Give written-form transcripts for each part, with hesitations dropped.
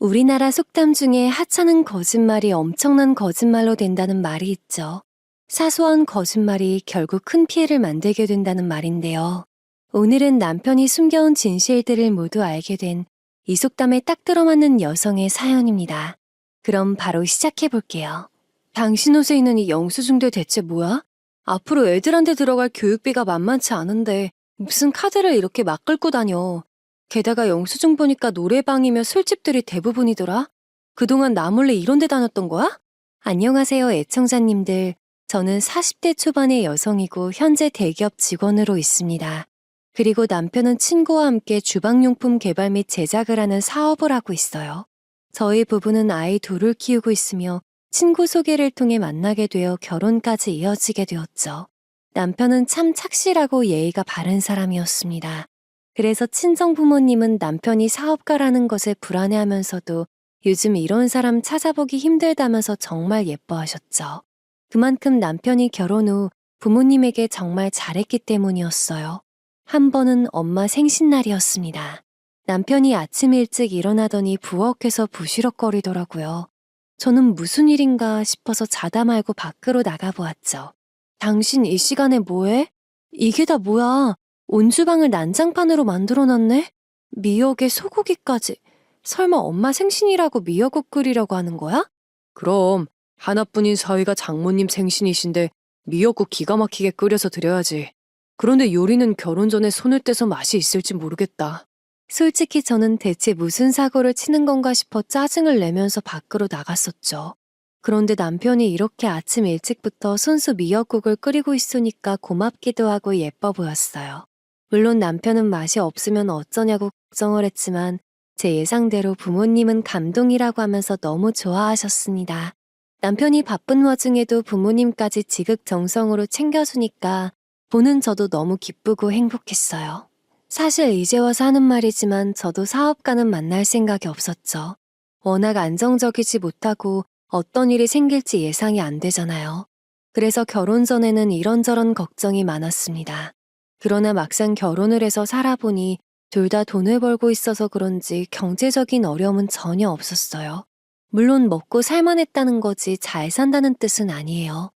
우리나라 속담 중에 하찮은 거짓말이 엄청난 거짓말로 된다는 말이 있죠. 사소한 거짓말이 결국 큰 피해를 만들게 된다는 말인데요. 오늘은 남편이 숨겨온 진실들을 모두 알게 된 이 속담에 딱 들어맞는 여성의 사연입니다. 그럼 바로 시작해 볼게요. 당신 옷에 있는 이 영수증들 대체 뭐야? 앞으로 애들한테 들어갈 교육비가 만만치 않은데 무슨 카드를 이렇게 막 긁고 다녀. 게다가 영수증 보니까 노래방이며 술집들이 대부분이더라. 그동안 나 몰래 이런 데 다녔던 거야? 안녕하세요, 애청자님들. 저는 40대 초반의 여성이고 현재 대기업 직원으로 있습니다. 그리고 남편은 친구와 함께 주방용품 개발 및 제작을 하는 사업을 하고 있어요. 저희 부부는 아이 둘을 키우고 있으며 친구 소개를 통해 만나게 되어 결혼까지 이어지게 되었죠. 남편은 참 착실하고 예의가 바른 사람이었습니다. 그래서 친정 부모님은 남편이 사업가라는 것에 불안해하면서도 요즘 이런 사람 찾아보기 힘들다면서 정말 예뻐하셨죠. 그만큼 남편이 결혼 후 부모님에게 정말 잘했기 때문이었어요. 한 번은 엄마 생신날이었습니다. 남편이 아침 일찍 일어나더니 부엌에서 부시럭거리더라고요. 저는 무슨 일인가 싶어서 자다 말고 밖으로 나가보았죠. 당신 이 시간에 뭐해? 이게 다 뭐야? 온 주방을 난장판으로 만들어놨네? 미역에 소고기까지. 설마 엄마 생신이라고 미역국 끓이려고 하는 거야? 그럼 하나뿐인 사위가 장모님 생신이신데 미역국 기가 막히게 끓여서 드려야지. 그런데 요리는 결혼 전에 손을 떼서 맛이 있을지 모르겠다. 솔직히 저는 대체 무슨 사고를 치는 건가 싶어 짜증을 내면서 밖으로 나갔었죠. 그런데 남편이 이렇게 아침 일찍부터 손수 미역국을 끓이고 있으니까 고맙기도 하고 예뻐 보였어요. 물론 남편은 맛이 없으면 어쩌냐고 걱정을 했지만 제 예상대로 부모님은 감동이라고 하면서 너무 좋아하셨습니다. 남편이 바쁜 와중에도 부모님까지 지극정성으로 챙겨주니까 보는 저도 너무 기쁘고 행복했어요. 사실 이제 와서 하는 말이지만 저도 사업가는 만날 생각이 없었죠. 워낙 안정적이지 못하고 어떤 일이 생길지 예상이 안 되잖아요. 그래서 결혼 전에는 이런저런 걱정이 많았습니다. 그러나 막상 결혼을 해서 살아보니 둘 다 돈을 벌고 있어서 그런지 경제적인 어려움은 전혀 없었어요. 물론 먹고 살만했다는 거지 잘 산다는 뜻은 아니에요.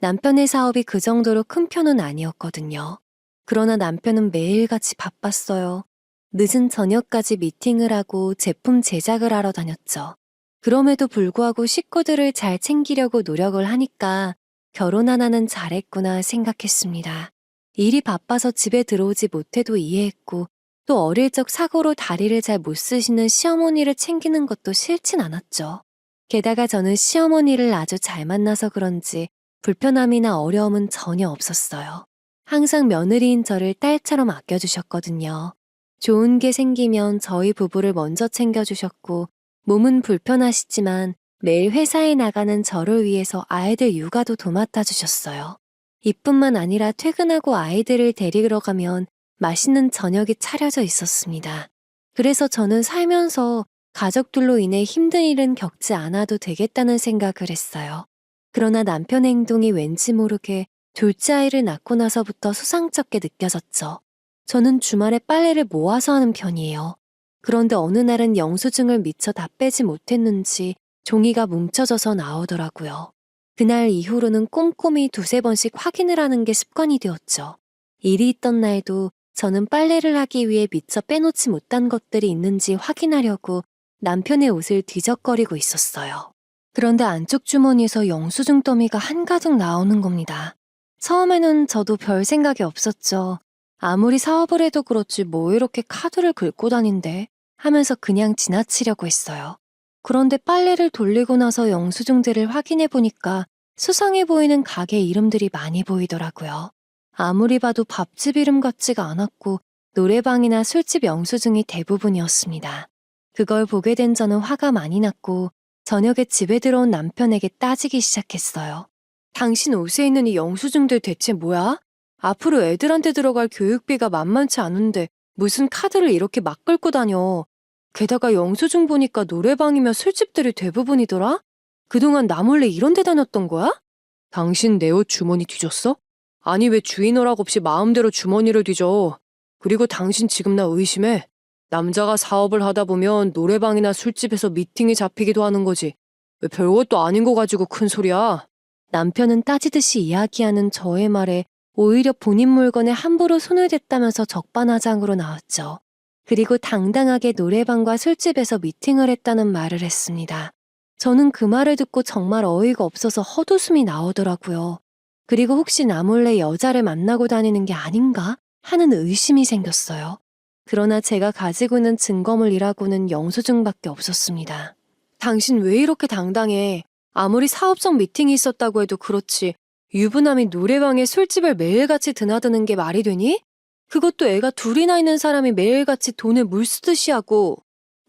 남편의 사업이 그 정도로 큰 편은 아니었거든요. 그러나 남편은 매일같이 바빴어요. 늦은 저녁까지 미팅을 하고 제품 제작을 하러 다녔죠. 그럼에도 불구하고 식구들을 잘 챙기려고 노력을 하니까 결혼 하나는 잘했구나 생각했습니다. 일이 바빠서 집에 들어오지 못해도 이해했고 또 어릴 적 사고로 다리를 잘 못 쓰시는 시어머니를 챙기는 것도 싫진 않았죠. 게다가 저는 시어머니를 아주 잘 만나서 그런지 불편함이나 어려움은 전혀 없었어요. 항상 며느리인 저를 딸처럼 아껴주셨거든요. 좋은 게 생기면 저희 부부를 먼저 챙겨주셨고 몸은 불편하시지만 매일 회사에 나가는 저를 위해서 아이들 육아도 도맡아 주셨어요. 이뿐만 아니라 퇴근하고 아이들을 데리러 가면 맛있는 저녁이 차려져 있었습니다. 그래서 저는 살면서 가족들로 인해 힘든 일은 겪지 않아도 되겠다는 생각을 했어요. 그러나 남편의 행동이 왠지 모르게 둘째 아이를 낳고 나서부터 수상쩍게 느껴졌죠. 저는 주말에 빨래를 모아서 하는 편이에요. 그런데 어느 날은 영수증을 미처 다 빼지 못했는지 종이가 뭉쳐져서 나오더라고요. 그날 이후로는 꼼꼼히 두세 번씩 확인을 하는 게 습관이 되었죠. 일이 있던 날도 저는 빨래를 하기 위해 미처 빼놓지 못한 것들이 있는지 확인하려고 남편의 옷을 뒤적거리고 있었어요. 그런데 안쪽 주머니에서 영수증 더미가 한가득 나오는 겁니다. 처음에는 저도 별 생각이 없었죠. 아무리 사업을 해도 그렇지 뭐 이렇게 카드를 긁고 다닌대 하면서 그냥 지나치려고 했어요. 그런데 빨래를 돌리고 나서 영수증들을 확인해 보니까 수상해 보이는 가게 이름들이 많이 보이더라고요. 아무리 봐도 밥집 이름 같지가 않았고 노래방이나 술집 영수증이 대부분이었습니다. 그걸 보게 된 저는 화가 많이 났고 저녁에 집에 들어온 남편에게 따지기 시작했어요. 당신 옷에 있는 이 영수증들 대체 뭐야? 앞으로 애들한테 들어갈 교육비가 만만치 않은데 무슨 카드를 이렇게 막 긁고 다녀. 게다가 영수증 보니까 노래방이며 술집들이 대부분이더라? 그동안 나 몰래 이런 데 다녔던 거야? 당신 내 옷 주머니 뒤졌어? 아니 왜 주인 허락 없이 마음대로 주머니를 뒤져? 그리고 당신 지금 나 의심해. 남자가 사업을 하다 보면 노래방이나 술집에서 미팅이 잡히기도 하는 거지. 왜 별것도 아닌 거 가지고 큰 소리야? 남편은 따지듯이 이야기하는 저의 말에 오히려 본인 물건에 함부로 손을 댔다면서 적반하장으로 나왔죠. 그리고 당당하게 노래방과 술집에서 미팅을 했다는 말을 했습니다. 저는 그 말을 듣고 정말 어이가 없어서 헛웃음이 나오더라고요. 그리고 혹시 나 몰래 여자를 만나고 다니는 게 아닌가 하는 의심이 생겼어요. 그러나 제가 가지고 있는 증거물이라고는 영수증밖에 없었습니다. 당신 왜 이렇게 당당해? 아무리 사업적 미팅이 있었다고 해도 그렇지. 유부남이 노래방에 술집을 매일같이 드나드는 게 말이 되니? 그것도 애가 둘이나 있는 사람이 매일같이 돈을 물쓰듯이 하고.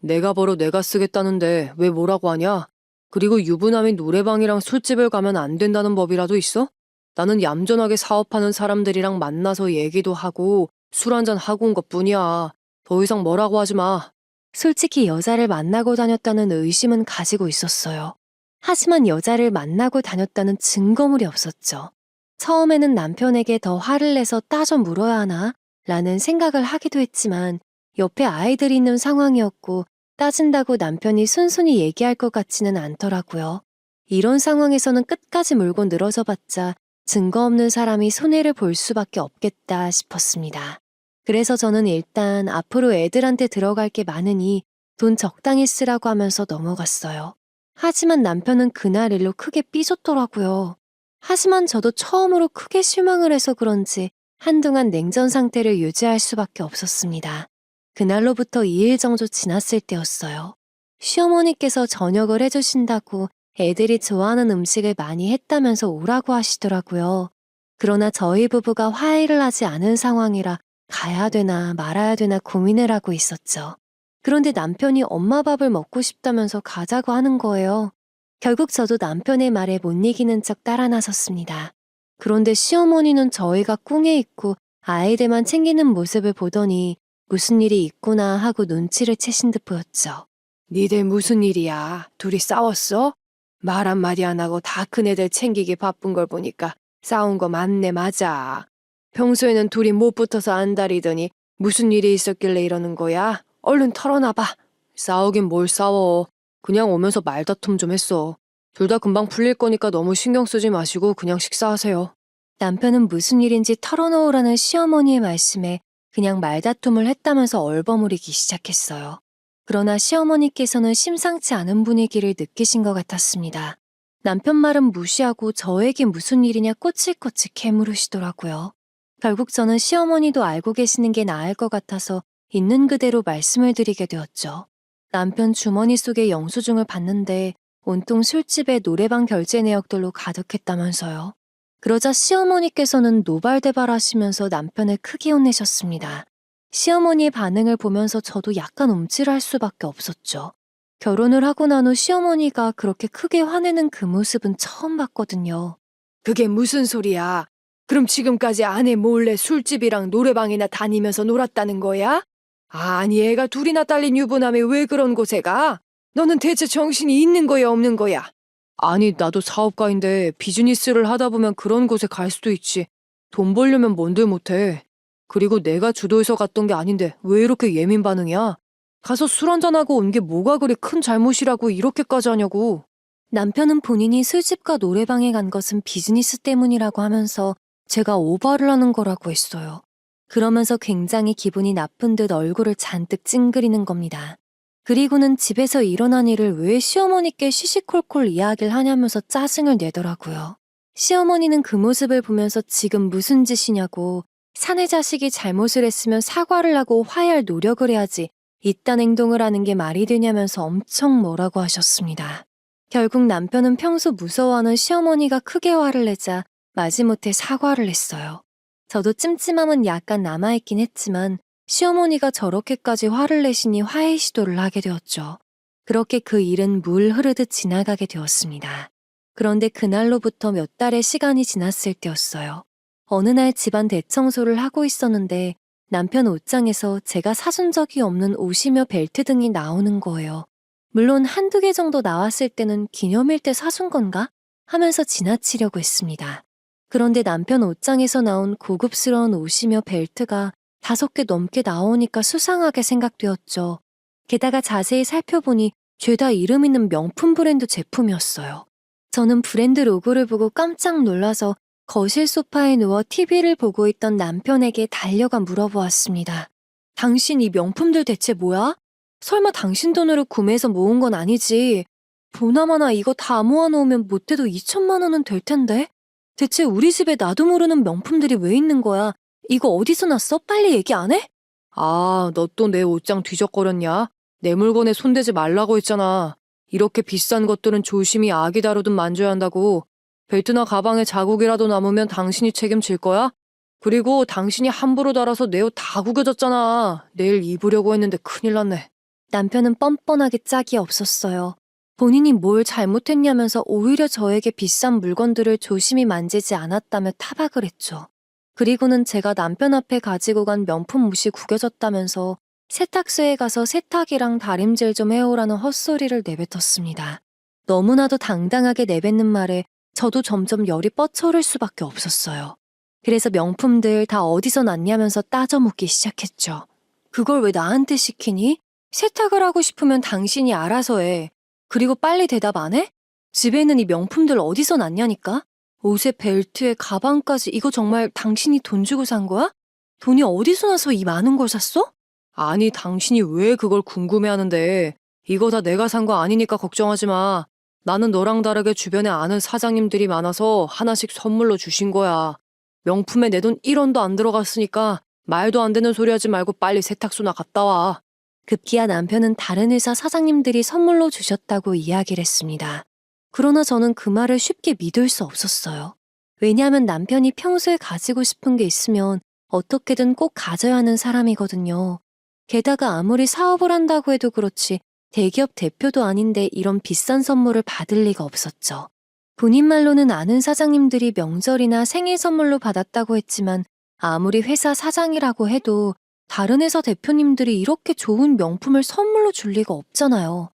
내가 벌어 내가 쓰겠다는데 왜 뭐라고 하냐? 그리고 유부남이 노래방이랑 술집을 가면 안 된다는 법이라도 있어? 나는 얌전하게 사업하는 사람들이랑 만나서 얘기도 하고 술 한잔 하고 온 것뿐이야. 더 이상 뭐라고 하지 마. 솔직히 여자를 만나고 다녔다는 의심은 가지고 있었어요. 하지만 여자를 만나고 다녔다는 증거물이 없었죠. 처음에는 남편에게 더 화를 내서 따져 물어야 하나? 라는 생각을 하기도 했지만 옆에 아이들이 있는 상황이었고 따진다고 남편이 순순히 얘기할 것 같지는 않더라고요. 이런 상황에서는 끝까지 물고 늘어져 봤자 증거 없는 사람이 손해를 볼 수밖에 없겠다 싶었습니다. 그래서 저는 일단 앞으로 애들한테 들어갈 게 많으니 돈 적당히 쓰라고 하면서 넘어갔어요. 하지만 남편은 그날 일로 크게 삐졌더라고요. 하지만 저도 처음으로 크게 실망을 해서 그런지 한동안 냉전 상태를 유지할 수밖에 없었습니다. 그날로부터 2일 정도 지났을 때였어요. 시어머니께서 저녁을 해주신다고 애들이 좋아하는 음식을 많이 했다면서 오라고 하시더라고요. 그러나 저희 부부가 화해를 하지 않은 상황이라 가야 되나 말아야 되나 고민을 하고 있었죠. 그런데 남편이 엄마 밥을 먹고 싶다면서 가자고 하는 거예요. 결국 저도 남편의 말에 못 이기는 척 따라 나섰습니다. 그런데 시어머니는 저희가 꿍에 있고 아이들만 챙기는 모습을 보더니 무슨 일이 있구나 하고 눈치를 채신 듯 보였죠. 니들 무슨 일이야? 둘이 싸웠어? 말 한마디 안 하고 다 큰 애들 챙기기 바쁜 걸 보니까 싸운 거 맞네 맞아. 평소에는 둘이 못 붙어서 안달이더니 무슨 일이 있었길래 이러는 거야? 얼른 털어놔봐. 싸우긴 뭘 싸워. 그냥 오면서 말다툼 좀 했어. 둘 다 금방 풀릴 거니까 너무 신경 쓰지 마시고 그냥 식사하세요. 남편은 무슨 일인지 털어놓으라는 시어머니의 말씀에 그냥 말다툼을 했다면서 얼버무리기 시작했어요. 그러나 시어머니께서는 심상치 않은 분위기를 느끼신 것 같았습니다. 남편 말은 무시하고 저에게 무슨 일이냐 꼬칠꼬칠 캐물으시더라고요. 결국 저는 시어머니도 알고 계시는 게 나을 것 같아서 있는 그대로 말씀을 드리게 되었죠. 남편 주머니 속에 영수증을 봤는데 온통 술집에 노래방 결제 내역들로 가득했다면서요. 그러자 시어머니께서는 노발대발하시면서 남편을 크게 혼내셨습니다. 시어머니의 반응을 보면서 저도 약간 움찔할 수밖에 없었죠. 결혼을 하고 난 후 시어머니가 그렇게 크게 화내는 그 모습은 처음 봤거든요. 그게 무슨 소리야? 그럼 지금까지 아내 몰래 술집이랑 노래방이나 다니면서 놀았다는 거야? 아니 애가 둘이나 딸린 유부남이 왜 그런 곳에 가? 너는 대체 정신이 있는 거야 없는 거야? 아니 나도 사업가인데 비즈니스를 하다 보면 그런 곳에 갈 수도 있지. 돈 벌려면 뭔들 못해. 그리고 내가 주도해서 갔던 게 아닌데 왜 이렇게 예민 반응이야? 가서 술 한잔하고 온 게 뭐가 그리 큰 잘못이라고 이렇게까지 하냐고. 남편은 본인이 술집과 노래방에 간 것은 비즈니스 때문이라고 하면서 제가 오버를 하는 거라고 했어요. 그러면서 굉장히 기분이 나쁜 듯 얼굴을 잔뜩 찡그리는 겁니다. 그리고는 집에서 일어난 일을 왜 시어머니께 시시콜콜 이야기를 하냐면서 짜증을 내더라고요. 시어머니는 그 모습을 보면서 지금 무슨 짓이냐고 사내 자식이 잘못을 했으면 사과를 하고 화해할 노력을 해야지 이딴 행동을 하는 게 말이 되냐면서 엄청 뭐라고 하셨습니다. 결국 남편은 평소 무서워하는 시어머니가 크게 화를 내자 마지못해 사과를 했어요. 저도 찜찜함은 약간 남아있긴 했지만 시어머니가 저렇게까지 화를 내시니 화해 시도를 하게 되었죠. 그렇게 그 일은 물 흐르듯 지나가게 되었습니다. 그런데 그날로부터 몇 달의 시간이 지났을 때였어요. 어느 날 집안 대청소를 하고 있었는데 남편 옷장에서 제가 사준 적이 없는 옷이며 벨트 등이 나오는 거예요. 물론 한두 개 정도 나왔을 때는 기념일 때 사준 건가? 하면서 지나치려고 했습니다. 그런데 남편 옷장에서 나온 고급스러운 옷이며 벨트가 5개 넘게 나오니까 수상하게 생각되었죠. 게다가 자세히 살펴보니 죄다 이름 있는 명품 브랜드 제품이었어요. 저는 브랜드 로고를 보고 깜짝 놀라서 거실 소파에 누워 TV를 보고 있던 남편에게 달려가 물어보았습니다. 당신 이 명품들 대체 뭐야? 설마 당신 돈으로 구매해서 모은 건 아니지? 보나마나 이거 다 모아놓으면 못해도 2천만 원은 될 텐데? 대체 우리 집에 나도 모르는 명품들이 왜 있는 거야? 이거 어디서 났어? 빨리 얘기 안 해? 아, 너 또 내 옷장 뒤적거렸냐? 내 물건에 손대지 말라고 했잖아. 이렇게 비싼 것들은 조심히 아기 다루듯 만져야 한다고. 벨트나 가방에 자국이라도 남으면 당신이 책임질 거야? 그리고 당신이 함부로 달아서 내 옷 다 구겨졌잖아. 내일 입으려고 했는데 큰일 났네. 남편은 뻔뻔하게 짝이 없었어요. 본인이 뭘 잘못했냐면서 오히려 저에게 비싼 물건들을 조심히 만지지 않았다며 타박을 했죠. 그리고는 제가 남편 앞에 가지고 간 명품 옷이 구겨졌다면서 세탁소에 가서 세탁이랑 다림질 좀 해오라는 헛소리를 내뱉었습니다. 너무나도 당당하게 내뱉는 말에 저도 점점 열이 뻗쳐오를 수밖에 없었어요. 그래서 명품들 다 어디서 났냐면서 따져묻기 시작했죠. 그걸 왜 나한테 시키니? 세탁을 하고 싶으면 당신이 알아서 해. 그리고 빨리 대답 안 해? 집에 있는 이 명품들 어디서 났냐니까? 옷에 벨트에 가방까지 이거 정말 당신이 돈 주고 산 거야? 돈이 어디서 나서 이 많은 걸 샀어? 아니, 당신이 왜 그걸 궁금해하는데. 이거 다 내가 산 거 아니니까 걱정하지 마. 나는 너랑 다르게 주변에 아는 사장님들이 많아서 하나씩 선물로 주신 거야. 명품에 내 돈 1원도 안 들어갔으니까 말도 안 되는 소리 하지 말고 빨리 세탁소나 갔다 와. 급기야 남편은 다른 회사 사장님들이 선물로 주셨다고 이야기를 했습니다. 그러나 저는 그 말을 쉽게 믿을 수 없었어요. 왜냐하면 남편이 평소에 가지고 싶은 게 있으면 어떻게든 꼭 가져야 하는 사람이거든요. 게다가 아무리 사업을 한다고 해도 그렇지 대기업 대표도 아닌데 이런 비싼 선물을 받을 리가 없었죠. 본인 말로는 아는 사장님들이 명절이나 생일 선물로 받았다고 했지만 아무리 회사 사장이라고 해도 다른 회사 대표님들이 이렇게 좋은 명품을 선물로 줄 리가 없잖아요.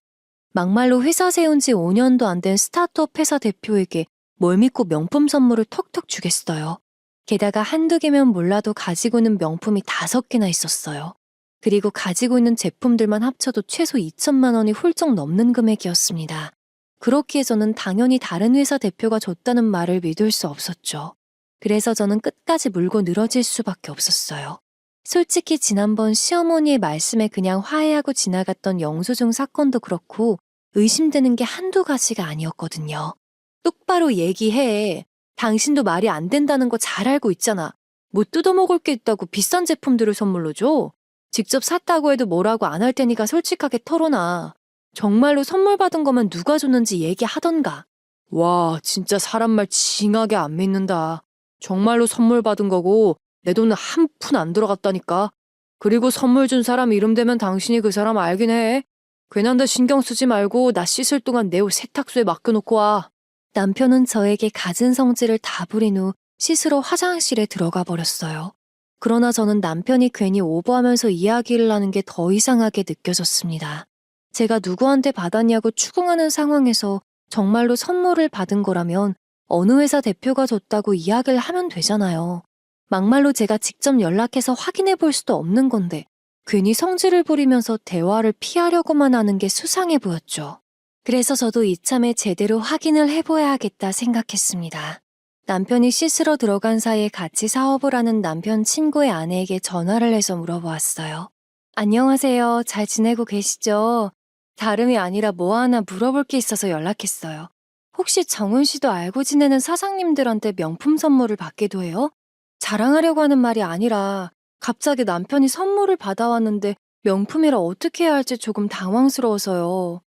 막말로 회사 세운 지 5년도 안 된 스타트업 회사 대표에게 뭘 믿고 명품 선물을 턱턱 주겠어요. 게다가 한두 개면 몰라도 가지고는 명품이 5개나 있었어요. 그리고 가지고 있는 제품들만 합쳐도 최소 2천만 원이 훌쩍 넘는 금액이었습니다. 그렇기에 저는 당연히 다른 회사 대표가 줬다는 말을 믿을 수 없었죠. 그래서 저는 끝까지 물고 늘어질 수밖에 없었어요. 솔직히 지난번 시어머니의 말씀에 그냥 화해하고 지나갔던 영수증 사건도 그렇고 의심되는 게 한두 가지가 아니었거든요. 똑바로 얘기해. 당신도 말이 안 된다는 거 잘 알고 있잖아. 못 뜯어먹을 게 있다고 비싼 제품들을 선물로 줘? 직접 샀다고 해도 뭐라고 안 할 테니까 솔직하게 털어놔. 정말로 선물 받은 거면 누가 줬는지 얘기하던가. 와, 진짜 사람 말 징하게 안 믿는다. 정말로 선물 받은 거고 내 돈은 한 푼 안 들어갔다니까. 그리고 선물 준 사람 이름 되면 당신이 그 사람 알긴 해. 괜한 데 신경 쓰지 말고 나 씻을 동안 내 옷 세탁소에 맡겨놓고 와. 남편은 저에게 갖은 성질을 다 부린 후 씻으러 화장실에 들어가 버렸어요. 그러나 저는 남편이 괜히 오버하면서 이야기를 하는 게 더 이상하게 느껴졌습니다. 제가 누구한테 받았냐고 추궁하는 상황에서 정말로 선물을 받은 거라면 어느 회사 대표가 줬다고 이야기를 하면 되잖아요. 막말로 제가 직접 연락해서 확인해 볼 수도 없는 건데 괜히 성질을 부리면서 대화를 피하려고만 하는 게 수상해 보였죠. 그래서 저도 이참에 제대로 확인을 해봐야겠다 생각했습니다. 남편이 씻으러 들어간 사이에 같이 사업을 하는 남편 친구의 아내에게 전화를 해서 물어보았어요. 안녕하세요. 잘 지내고 계시죠? 다름이 아니라 뭐 하나 물어볼 게 있어서 연락했어요. 혹시 정은 씨도 알고 지내는 사장님들한테 명품 선물을 받기도 해요? 자랑하려고 하는 말이 아니라 갑자기 남편이 선물을 받아왔는데 명품이라 어떻게 해야 할지 조금 당황스러워서요.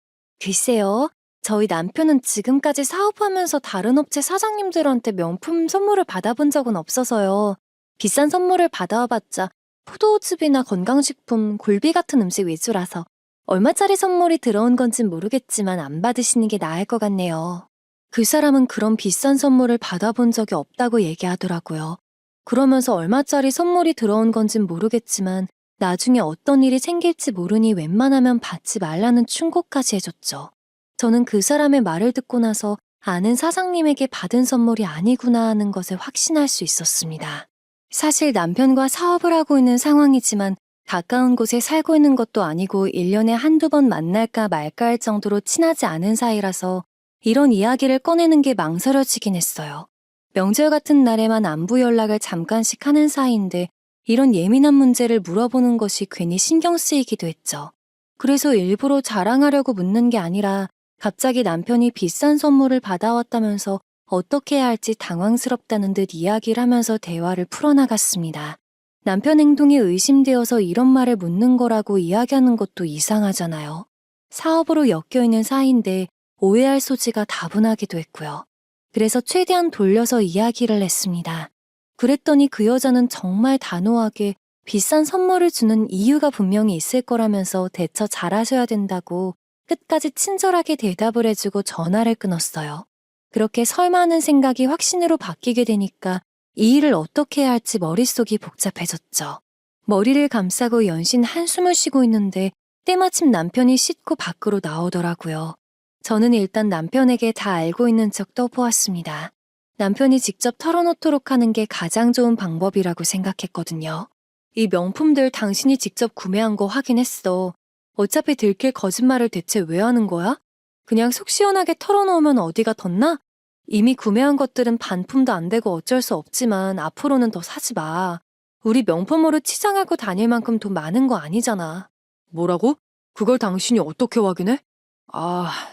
글쎄요. 저희 남편은 지금까지 사업하면서 다른 업체 사장님들한테 명품 선물을 받아본 적은 없어서요. 비싼 선물을 받아와봤자 포도즙이나 건강식품, 굴비 같은 음식 위주라서 얼마짜리 선물이 들어온 건진 모르겠지만 안 받으시는 게 나을 것 같네요. 그 사람은 그런 비싼 선물을 받아본 적이 없다고 얘기하더라고요. 그러면서 얼마짜리 선물이 들어온 건진 모르겠지만 나중에 어떤 일이 생길지 모르니 웬만하면 받지 말라는 충고까지 해줬죠. 저는 그 사람의 말을 듣고 나서 아는 사장님에게 받은 선물이 아니구나 하는 것을 확신할 수 있었습니다. 사실 남편과 사업을 하고 있는 상황이지만 가까운 곳에 살고 있는 것도 아니고 1년에 한두 번 만날까 말까 할 정도로 친하지 않은 사이라서 이런 이야기를 꺼내는 게 망설여지긴 했어요. 명절 같은 날에만 안부 연락을 잠깐씩 하는 사이인데 이런 예민한 문제를 물어보는 것이 괜히 신경 쓰이기도 했죠. 그래서 일부러 자랑하려고 묻는 게 아니라 갑자기 남편이 비싼 선물을 받아왔다면서 어떻게 해야 할지 당황스럽다는 듯 이야기를 하면서 대화를 풀어나갔습니다. 남편 행동이 의심되어서 이런 말을 묻는 거라고 이야기하는 것도 이상하잖아요. 사업으로 엮여있는 사이인데 오해할 소지가 다분하기도 했고요. 그래서 최대한 돌려서 이야기를 했습니다. 그랬더니 그 여자는 정말 단호하게 비싼 선물을 주는 이유가 분명히 있을 거라면서 대처 잘하셔야 된다고 끝까지 친절하게 대답을 해주고 전화를 끊었어요. 그렇게 설마하는 생각이 확신으로 바뀌게 되니까 이 일을 어떻게 해야 할지 머릿속이 복잡해졌죠. 머리를 감싸고 연신 한숨을 쉬고 있는데 때마침 남편이 씻고 밖으로 나오더라고요. 저는 일단 남편에게 다 알고 있는 척 떠보았습니다. 남편이 직접 털어놓도록 하는 게 가장 좋은 방법이라고 생각했거든요. 이 명품들 당신이 직접 구매한 거 확인했어. 어차피 들킬 거짓말을 대체 왜 하는 거야? 그냥 속 시원하게 털어놓으면 어디가 덧나? 이미 구매한 것들은 반품도 안 되고 어쩔 수 없지만 앞으로는 더 사지 마. 우리 명품으로 치장하고 다닐 만큼 돈 많은 거 아니잖아. 뭐라고? 그걸 당신이 어떻게 확인해?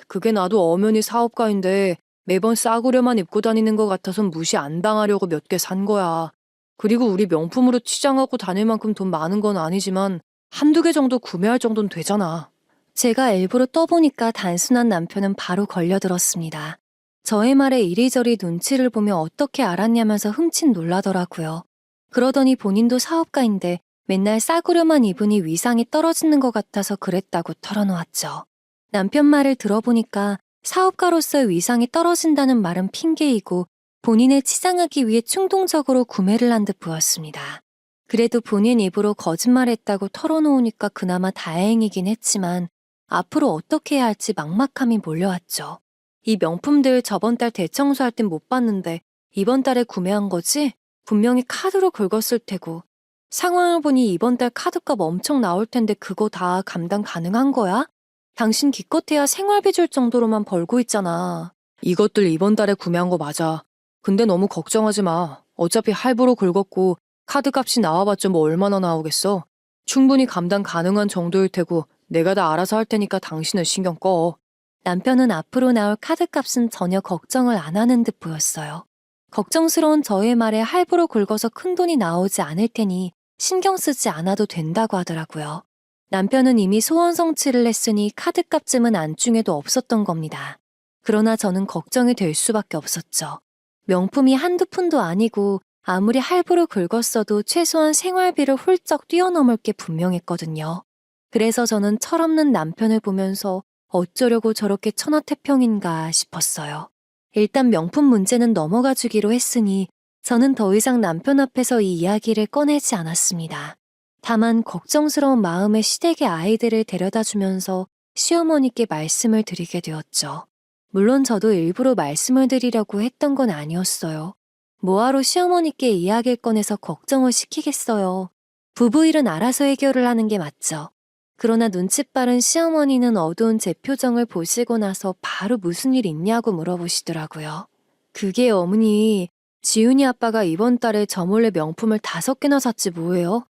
그게 나도 엄연히 사업가인데 매번 싸구려만 입고 다니는 것 같아서 무시 안 당하려고 몇 개 산 거야. 그리고 우리 명품으로 치장하고 다닐 만큼 돈 많은 건 아니지만 한두 개 정도 구매할 정도는 되잖아. 제가 일부러 떠보니까 단순한 남편은 바로 걸려들었습니다. 저의 말에 이리저리 눈치를 보며 어떻게 알았냐면서 흠칫 놀라더라고요. 그러더니 본인도 사업가인데 맨날 싸구려만 입으니 위상이 떨어지는 것 같아서 그랬다고 털어놓았죠. 남편 말을 들어보니까 사업가로서의 위상이 떨어진다는 말은 핑계이고 본인을 치장하기 위해 충동적으로 구매를 한 듯 보였습니다. 그래도 본인 입으로 거짓말했다고 털어놓으니까 그나마 다행이긴 했지만 앞으로 어떻게 해야 할지 막막함이 몰려왔죠. 이 명품들 저번 달 대청소할 땐 못 봤는데 이번 달에 구매한 거지? 분명히 카드로 긁었을 테고. 상황을 보니 이번 달 카드값 엄청 나올 텐데 그거 다 감당 가능한 거야? 당신 기껏해야 생활비 줄 정도로만 벌고 있잖아. 이것들 이번 달에 구매한 거 맞아. 근데 너무 걱정하지 마. 어차피 할부로 긁었고 카드값이 나와봤자 뭐 얼마나 나오겠어. 충분히 감당 가능한 정도일 테고 내가 다 알아서 할 테니까 당신은 신경 꺼. 남편은 앞으로 나올 카드값은 전혀 걱정을 안 하는 듯 보였어요. 걱정스러운 저의 말에 할부로 긁어서 큰돈이 나오지 않을 테니 신경 쓰지 않아도 된다고 하더라고요. 남편은 이미 소원 성취를 했으니 카드값쯤은 안중에도 없었던 겁니다. 그러나 저는 걱정이 될 수밖에 없었죠. 명품이 한두 푼도 아니고 아무리 할부로 긁었어도 최소한 생활비를 훌쩍 뛰어넘을 게 분명했거든요. 그래서 저는 철없는 남편을 보면서 어쩌려고 저렇게 천하태평인가 싶었어요. 일단 명품 문제는 넘어가 주기로 했으니 저는 더 이상 남편 앞에서 이 이야기를 꺼내지 않았습니다. 다만 걱정스러운 마음에 시댁의 아이들을 데려다 주면서 시어머니께 말씀을 드리게 되었죠. 물론 저도 일부러 말씀을 드리려고 했던 건 아니었어요. 뭐하러 시어머니께 이야기를 꺼내서 걱정을 시키겠어요. 부부 일은 알아서 해결을 하는 게 맞죠. 그러나 눈치 빠른 시어머니는 어두운 제 표정을 보시고 나서 바로 무슨 일 있냐고 물어보시더라고요. 그게 어머니, 지훈이 아빠가 이번 달에 저 몰래 명품을 5개나 샀지 뭐예요?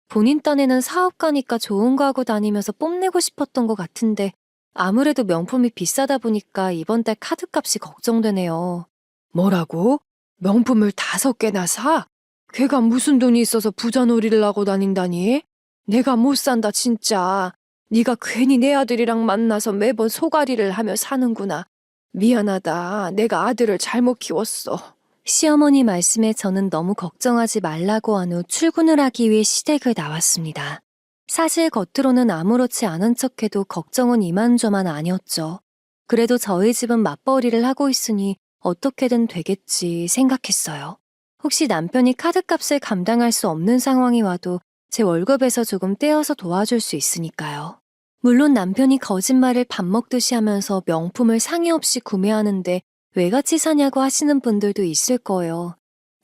본인 딴에는 사업가니까 좋은 거 하고 다니면서 뽐내고 싶었던 것 같은데 아무래도 명품이 비싸다 보니까 이번 달 카드값이 걱정되네요. 뭐라고? 명품을 5개나 사? 걔가 무슨 돈이 있어서 부자놀이를 하고 다닌다니? 내가 못 산다 진짜. 네가 괜히 내 아들이랑 만나서 매번 소가리를 하며 사는구나. 미안하다. 내가 아들을 잘못 키웠어. 시어머니 말씀에 저는 너무 걱정하지 말라고 한 후 출근을 하기 위해 시댁을 나왔습니다. 사실 겉으로는 아무렇지 않은 척해도 걱정은 이만저만 아니었죠. 그래도 저희 집은 맞벌이를 하고 있으니 어떻게든 되겠지 생각했어요. 혹시 남편이 카드값을 감당할 수 없는 상황이 와도 제 월급에서 조금 떼어서 도와줄 수 있으니까요. 물론 남편이 거짓말을 밥 먹듯이 하면서 명품을 상의 없이 구매하는데 왜 같이 사냐고 하시는 분들도 있을 거예요.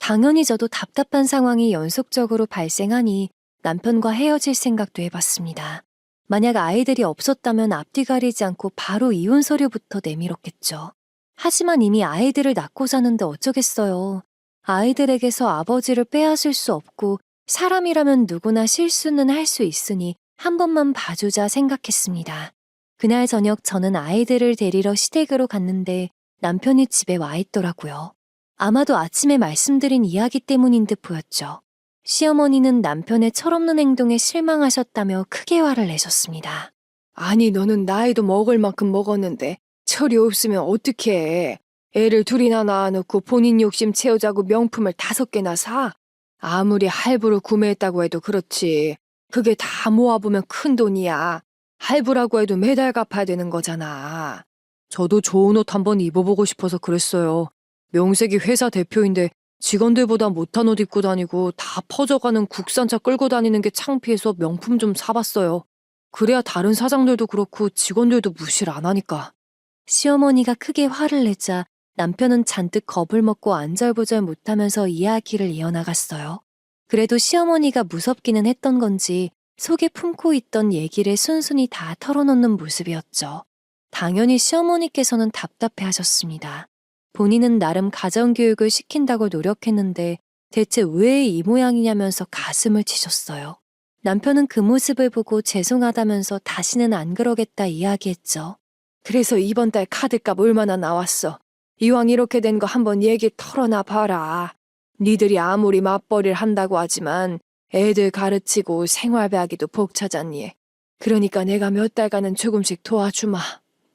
당연히 저도 답답한 상황이 연속적으로 발생하니 남편과 헤어질 생각도 해봤습니다. 만약 아이들이 없었다면 앞뒤 가리지 않고 바로 이혼 서류부터 내밀었겠죠. 하지만 이미 아이들을 낳고 사는데 어쩌겠어요. 아이들에게서 아버지를 빼앗을 수 없고 사람이라면 누구나 실수는 할 수 있으니 한 번만 봐주자 생각했습니다. 그날 저녁 저는 아이들을 데리러 시댁으로 갔는데 남편이 집에 와 있더라고요. 아마도 아침에 말씀드린 이야기 때문인 듯 보였죠. 시어머니는 남편의 철없는 행동에 실망하셨다며 크게 화를 내셨습니다. 아니, 너는 나이도 먹을 만큼 먹었는데 철이 없으면 어떻게 해? 애를 둘이나 낳아놓고 본인 욕심 채우자고 명품을 5개나 사? 아무리 할부로 구매했다고 해도 그렇지. 그게 다 모아보면 큰 돈이야. 할부라고 해도 매달 갚아야 되는 거잖아. 저도 좋은 옷 한번 입어보고 싶어서 그랬어요. 명색이 회사 대표인데 직원들보다 못한 옷 입고 다니고 다 퍼져가는 국산차 끌고 다니는 게 창피해서 명품 좀 사봤어요. 그래야 다른 사장들도 그렇고 직원들도 무시를 안 하니까. 시어머니가 크게 화를 내자 남편은 잔뜩 겁을 먹고 안절부절 못하면서 이야기를 이어나갔어요. 그래도 시어머니가 무섭기는 했던 건지 속에 품고 있던 얘기를 순순히 다 털어놓는 모습이었죠. 당연히 시어머니께서는 답답해 하셨습니다. 본인은 나름 가정교육을 시킨다고 노력했는데 대체 왜 이 모양이냐면서 가슴을 치셨어요. 남편은 그 모습을 보고 죄송하다면서 다시는 안 그러겠다 이야기했죠. 그래서 이번 달 카드값 얼마나 나왔어? 이왕 이렇게 된 거 한번 얘기 털어놔 봐라. 니들이 아무리 맞벌이를 한다고 하지만 애들 가르치고 생활비하기도 벅차잖니. 그러니까 내가 몇 달간은 조금씩 도와주마.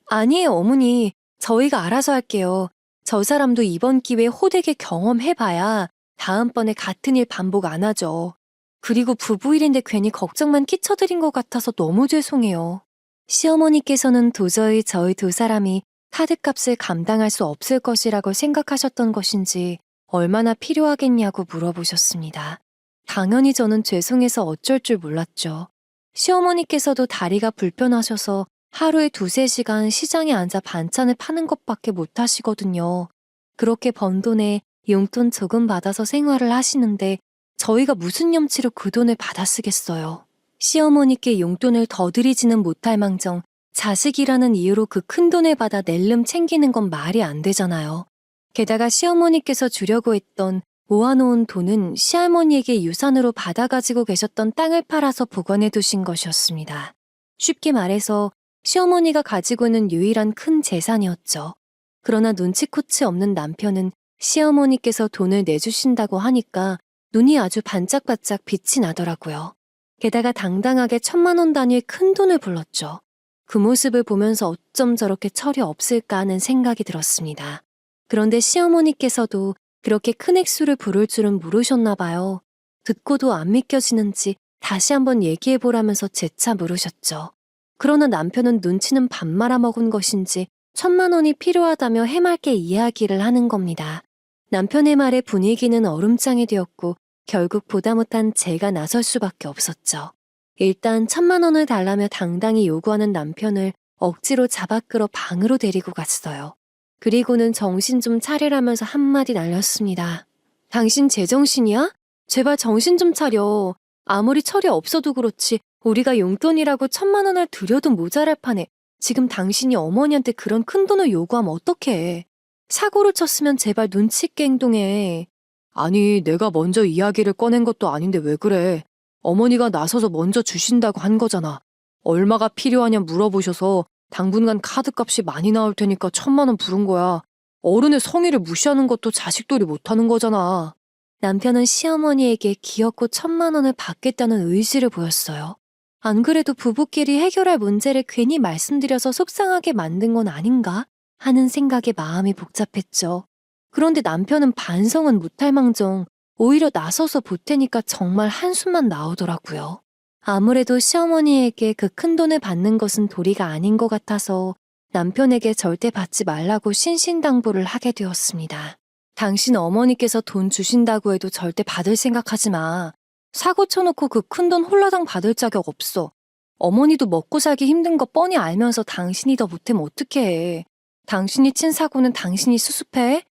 아니에요, 어머니. 저희가 알아서 할게요. 저 사람도 이번 기회에 호되게 경험해봐야 다음번에 같은 일 반복 안 하죠. 그리고 부부일인데 괜히 걱정만 끼쳐드린 것 같아서 너무 죄송해요. 시어머니께서는 도저히 저희 두 사람이 카드값을 감당할 수 없을 것이라고 생각하셨던 것인지 얼마나 필요하겠냐고 물어보셨습니다. 당연히 저는 죄송해서 어쩔 줄 몰랐죠. 시어머니께서도 다리가 불편하셔서 하루에 2~3시간 시장에 앉아 반찬을 파는 것밖에 못 하시거든요. 그렇게 번 돈에 용돈 조금 받아서 생활을 하시는데 저희가 무슨 염치로 그 돈을 받아 쓰겠어요. 시어머니께 용돈을 더 드리지는 못할 망정 자식이라는 이유로 그 큰 돈을 받아 낼름 챙기는 건 말이 안 되잖아요. 게다가 시어머니께서 주려고 했던 모아놓은 돈은 시할머니에게 유산으로 받아가지고 계셨던 땅을 팔아서 보관해 두신 것이었습니다. 쉽게 말해서 시어머니가 가지고 있는 유일한 큰 재산이었죠. 그러나 눈치코치 없는 남편은 시어머니께서 돈을 내주신다고 하니까 눈이 아주 반짝반짝 빛이 나더라고요. 게다가 당당하게 1,000만 원 단위의 큰 돈을 불렀죠. 그 모습을 보면서 어쩜 저렇게 철이 없을까 하는 생각이 들었습니다. 그런데 시어머니께서도 그렇게 큰 액수를 부를 줄은 모르셨나 봐요. 듣고도 안 믿겨지는지 다시 한번 얘기해보라면서 재차 물으셨죠. 그러나 남편은 눈치는 밥 말아먹은 것인지 1,000만 원이 필요하다며 해맑게 이야기를 하는 겁니다. 남편의 말에 분위기는 얼음장이 되었고 결국 보다 못한 제가 나설 수밖에 없었죠. 일단 1,000만 원을 달라며 당당히 요구하는 남편을 억지로 잡아 끌어 방으로 데리고 갔어요. 그리고는 정신 좀 차리라면서 한마디 날렸습니다. 당신 제정신이야? 제발 정신 좀 차려. 아무리 철이 없어도 그렇지 우리가 용돈이라고 1,000만 원을 드려도 모자랄 판에 지금 당신이 어머니한테 그런 큰 돈을 요구하면 어떡해. 사고를 쳤으면 제발 눈치 있게 행동해. 아니, 내가 먼저 이야기를 꺼낸 것도 아닌데 왜 그래. 어머니가 나서서 먼저 주신다고 한 거잖아. 얼마가 필요하냐 물어보셔서 당분간 카드값이 많이 나올 테니까 1,000만 원 부른 거야. 어른의 성의를 무시하는 것도 자식들이 못하는 거잖아. 남편은 시어머니에게 기어코 1,000만 원을 받겠다는 의지를 보였어요. 안 그래도 부부끼리 해결할 문제를 괜히 말씀드려서 속상하게 만든 건 아닌가 하는 생각에 마음이 복잡했죠. 그런데 남편은 반성은 못할 망정 오히려 나서서 보태니까 정말 한숨만 나오더라고요. 아무래도 시어머니에게 그 큰 돈을 받는 것은 도리가 아닌 것 같아서 남편에게 절대 받지 말라고 신신당부를 하게 되었습니다. 당신 어머니께서 돈 주신다고 해도 절대 받을 생각하지 마. 사고 쳐놓고 그 큰 돈 홀라당 받을 자격 없어. 어머니도 먹고 살기 힘든 거 뻔히 알면서 당신이 더 못하면 어떡해. 당신이 친 사고는 당신이 수습해?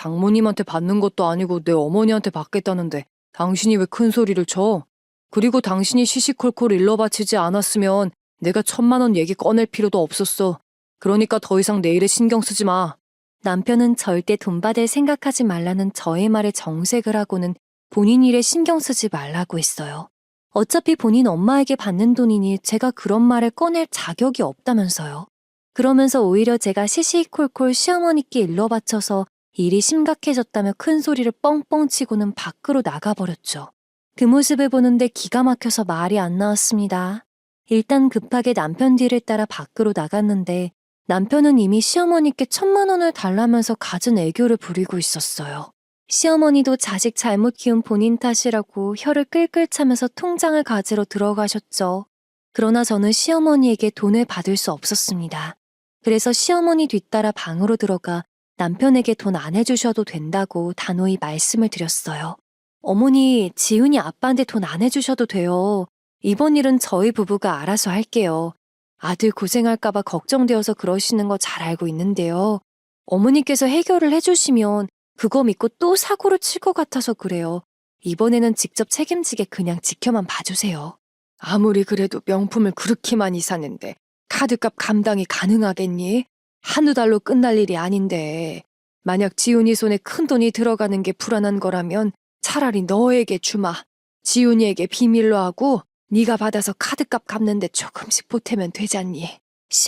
장모님한테 받는 것도 아니고 내 어머니한테 받겠다는데 당신이 왜 큰 소리를 쳐? 그리고 당신이 시시콜콜 일러 바치지 않았으면 내가 1,000만 원 얘기 꺼낼 필요도 없었어. 그러니까 더 이상 내 일에 신경 쓰지 마. 남편은 절대 돈 받을 생각하지 말라는 저의 말에 정색을 하고는 본인 일에 신경 쓰지 말라고 했어요. 어차피 본인 엄마에게 받는 돈이니 제가 그런 말을 꺼낼 자격이 없다면서요. 그러면서 오히려 제가 시시콜콜 시어머니께 일러 바쳐서 일이 심각해졌다며 큰 소리를 뻥뻥 치고는 밖으로 나가버렸죠. 그 모습을 보는데 기가 막혀서 말이 안 나왔습니다. 일단 급하게 남편 뒤를 따라 밖으로 나갔는데 남편은 이미 시어머니께 1,000만 원을 달라면서 갖은 애교를 부리고 있었어요. 시어머니도 자식 잘못 키운 본인 탓이라고 혀를 끌끌 차면서 통장을 가지러 들어가셨죠. 그러나 저는 시어머니에게 돈을 받을 수 없었습니다. 그래서 시어머니 뒤따라 방으로 들어가 남편에게 돈 안 해주셔도 된다고 단호히 말씀을 드렸어요. 어머니, 지훈이 아빠한테 돈 안 해주셔도 돼요. 이번 일은 저희 부부가 알아서 할게요. 아들 고생할까봐 걱정되어서 그러시는 거 잘 알고 있는데요. 어머니께서 해결을 해주시면 그거 믿고 또 사고를 칠 것 같아서 그래요. 이번에는 직접 책임지게 그냥 지켜만 봐주세요. 아무리 그래도 명품을 그렇게 많이 샀는데 카드값 감당이 가능하겠니? 한두 달로 끝날 일이 아닌데. 만약 지훈이 손에 큰 돈이 들어가는 게 불안한 거라면 차라리 너에게 주마. 지훈이에게 비밀로 하고 네가 받아서 카드값 갚는데 조금씩 보태면 되잖니.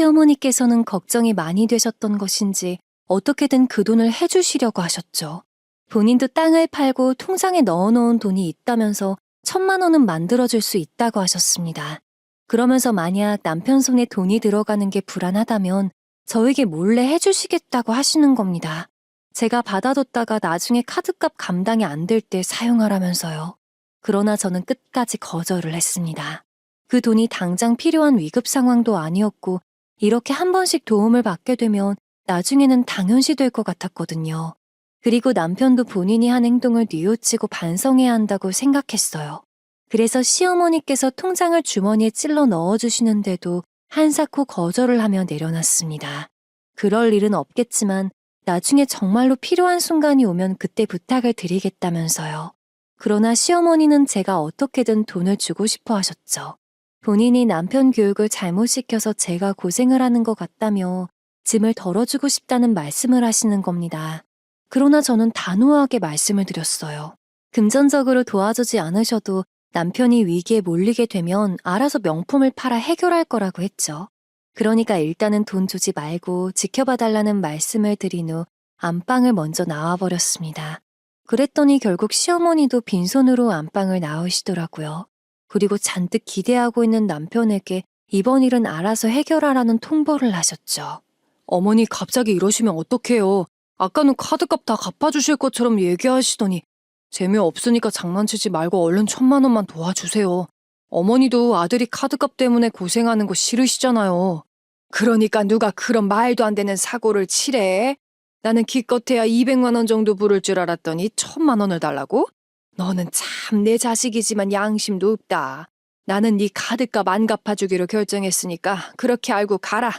시어머니께서는 걱정이 많이 되셨던 것인지 어떻게든 그 돈을 해주시려고 하셨죠. 본인도 땅을 팔고 통장에 넣어놓은 돈이 있다면서 1,000만 원은 만들어줄 수 있다고 하셨습니다. 그러면서 만약 남편 손에 돈이 들어가는 게 불안하다면 저에게 몰래 해주시겠다고 하시는 겁니다. 제가 받아뒀다가 나중에 카드값 감당이 안 될 때 사용하라면서요. 그러나 저는 끝까지 거절을 했습니다. 그 돈이 당장 필요한 위급 상황도 아니었고 이렇게 한 번씩 도움을 받게 되면 나중에는 당연시 될 것 같았거든요. 그리고 남편도 본인이 한 행동을 뉘우치고 반성해야 한다고 생각했어요. 그래서 시어머니께서 통장을 주머니에 찔러 넣어주시는데도 한사코 거절을 하며 내려놨습니다. 그럴 일은 없겠지만 나중에 정말로 필요한 순간이 오면 그때 부탁을 드리겠다면서요. 그러나 시어머니는 제가 어떻게든 돈을 주고 싶어 하셨죠. 본인이 남편 교육을 잘못 시켜서 제가 고생을 하는 것 같다며 짐을 덜어주고 싶다는 말씀을 하시는 겁니다. 그러나 저는 단호하게 말씀을 드렸어요. 금전적으로 도와주지 않으셔도 남편이 위기에 몰리게 되면 알아서 명품을 팔아 해결할 거라고 했죠. 그러니까 일단은 돈 주지 말고 지켜봐달라는 말씀을 드린 후 안방을 먼저 나와버렸습니다. 그랬더니 결국 시어머니도 빈손으로 안방을 나오시더라고요. 그리고 잔뜩 기대하고 있는 남편에게 이번 일은 알아서 해결하라는 통보를 하셨죠. 어머니 갑자기 이러시면 어떡해요. 아까는 카드값 다 갚아주실 것처럼 얘기하시더니 재미없으니까 장난치지 말고 얼른 1,000만 원만 도와주세요. 어머니도 아들이 카드값 때문에 고생하는 거 싫으시잖아요. 그러니까 누가 그런 말도 안 되는 사고를 치래? 나는 기껏해야 200만 원 정도 부를 줄 알았더니 1,000만 원을 달라고? 너는 참 내 자식이지만 양심도 없다. 나는 네 카드값 안 갚아주기로 결정했으니까 그렇게 알고 가라.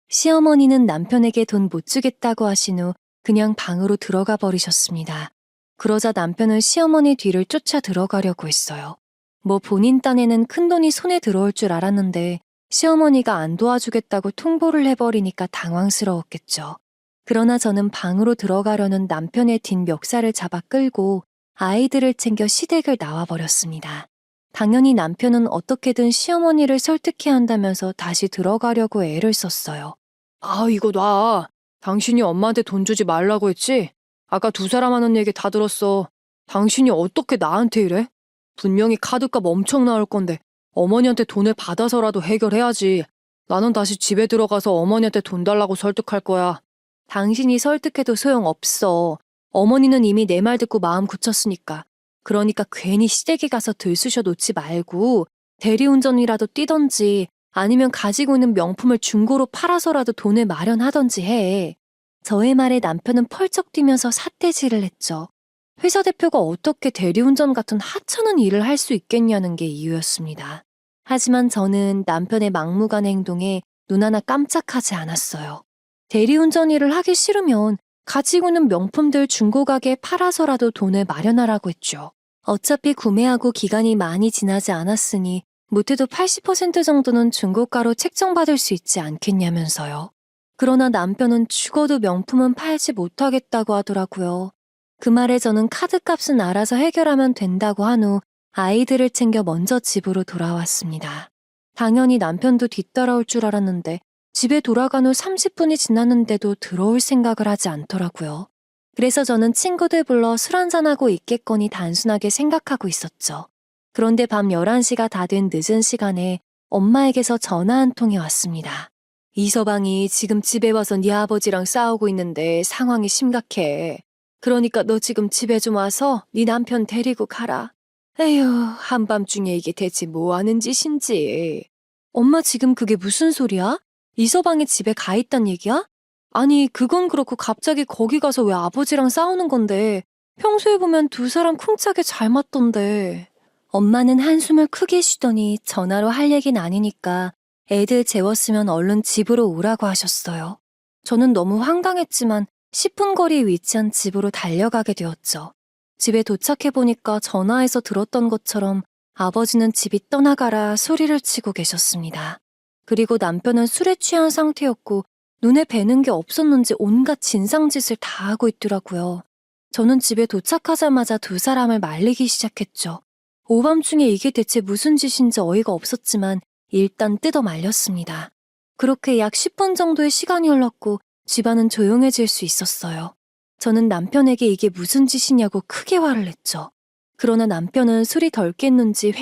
시어머니는 남편에게 돈 못 주겠다고 하신 후 그냥 방으로 들어가 버리셨습니다. 그러자 남편은 시어머니 뒤를 쫓아 들어가려고 했어요. 뭐 본인 딴에는 큰돈이 손에 들어올 줄 알았는데 시어머니가 안 도와주겠다고 통보를 해버리니까 당황스러웠겠죠. 그러나 저는 방으로 들어가려는 남편의 뒷 멱살을 잡아 끌고 아이들을 챙겨 시댁을 나와버렸습니다. 당연히 남편은 어떻게든 시어머니를 설득해야 한다면서 다시 들어가려고 애를 썼어요. 아, 이거 놔. 당신이 엄마한테 돈 주지 말라고 했지? 아까 두 사람 하는 얘기 다 들었어. 당신이 어떻게 나한테 이래? 분명히 카드값 엄청 나올 건데 어머니한테 돈을 받아서라도 해결해야지. 나는 다시 집에 들어가서 어머니한테 돈 달라고 설득할 거야. 당신이 설득해도 소용없어. 어머니는 이미 내 말 듣고 마음 굳혔으니까. 그러니까 괜히 시댁에 가서 들쑤셔 놓지 말고 대리운전이라도 뛰던지 아니면 가지고 있는 명품을 중고로 팔아서라도 돈을 마련하던지 해. 저의 말에 남편은 펄쩍 뛰면서 삿대질을 했죠. 회사 대표가 어떻게 대리운전 같은 하찮은 일을 할 수 있겠냐는 게 이유였습니다. 하지만 저는 남편의 막무가내 행동에 눈 하나 깜짝하지 않았어요. 대리운전 일을 하기 싫으면 가지고 있는 명품들 중고가게에 팔아서라도 돈을 마련하라고 했죠. 어차피 구매하고 기간이 많이 지나지 않았으니 못해도 80% 정도는 중고가로 책정받을 수 있지 않겠냐면서요. 그러나 남편은 죽어도 명품은 팔지 못하겠다고 하더라고요. 그 말에 저는 카드값은 알아서 해결하면 된다고 한 후 아이들을 챙겨 먼저 집으로 돌아왔습니다. 당연히 남편도 뒤따라올 줄 알았는데 집에 돌아간 후 30분이 지났는데도 들어올 생각을 하지 않더라고요. 그래서 저는 친구들 불러 술 한잔하고 있겠거니 단순하게 생각하고 있었죠. 그런데 밤 11시가 다 된 늦은 시간에 엄마에게서 전화 한 통이 왔습니다. 이서방이 지금 집에 와서 네 아버지랑 싸우고 있는데 상황이 심각해. 그러니까 너 지금 집에 좀 와서 네 남편 데리고 가라. 에휴, 한밤중에 이게 대체 뭐 하는 짓인지. 엄마 지금 그게 무슨 소리야? 이서방이 집에 가 있단 얘기야? 아니, 그건 그렇고 갑자기 거기 가서 왜 아버지랑 싸우는 건데? 평소에 보면 두 사람 쿵짝이 잘 맞던데. 엄마는 한숨을 크게 쉬더니 전화로 할 얘기는 아니니까 애들 재웠으면 얼른 집으로 오라고 하셨어요. 저는 너무 황당했지만 10분 거리에 위치한 집으로 달려가게 되었죠. 집에 도착해보니까 전화에서 들었던 것처럼 아버지는 집이 떠나가라 소리를 치고 계셨습니다. 그리고 남편은 술에 취한 상태였고 눈에 뵈는 게 없었는지 온갖 진상짓을 다 하고 있더라고요. 저는 집에 도착하자마자 두 사람을 말리기 시작했죠. 오밤중에 이게 대체 무슨 짓인지 어이가 없었지만 일단 뜯어 말렸습니다. 그렇게 약 10분 정도의 시간이 흘렀고 집안은 조용해질 수 있었어요. 저는 남편에게 이게 무슨 짓이냐고 크게 화를 냈죠. 그러나 남편은 술이 덜 깼는지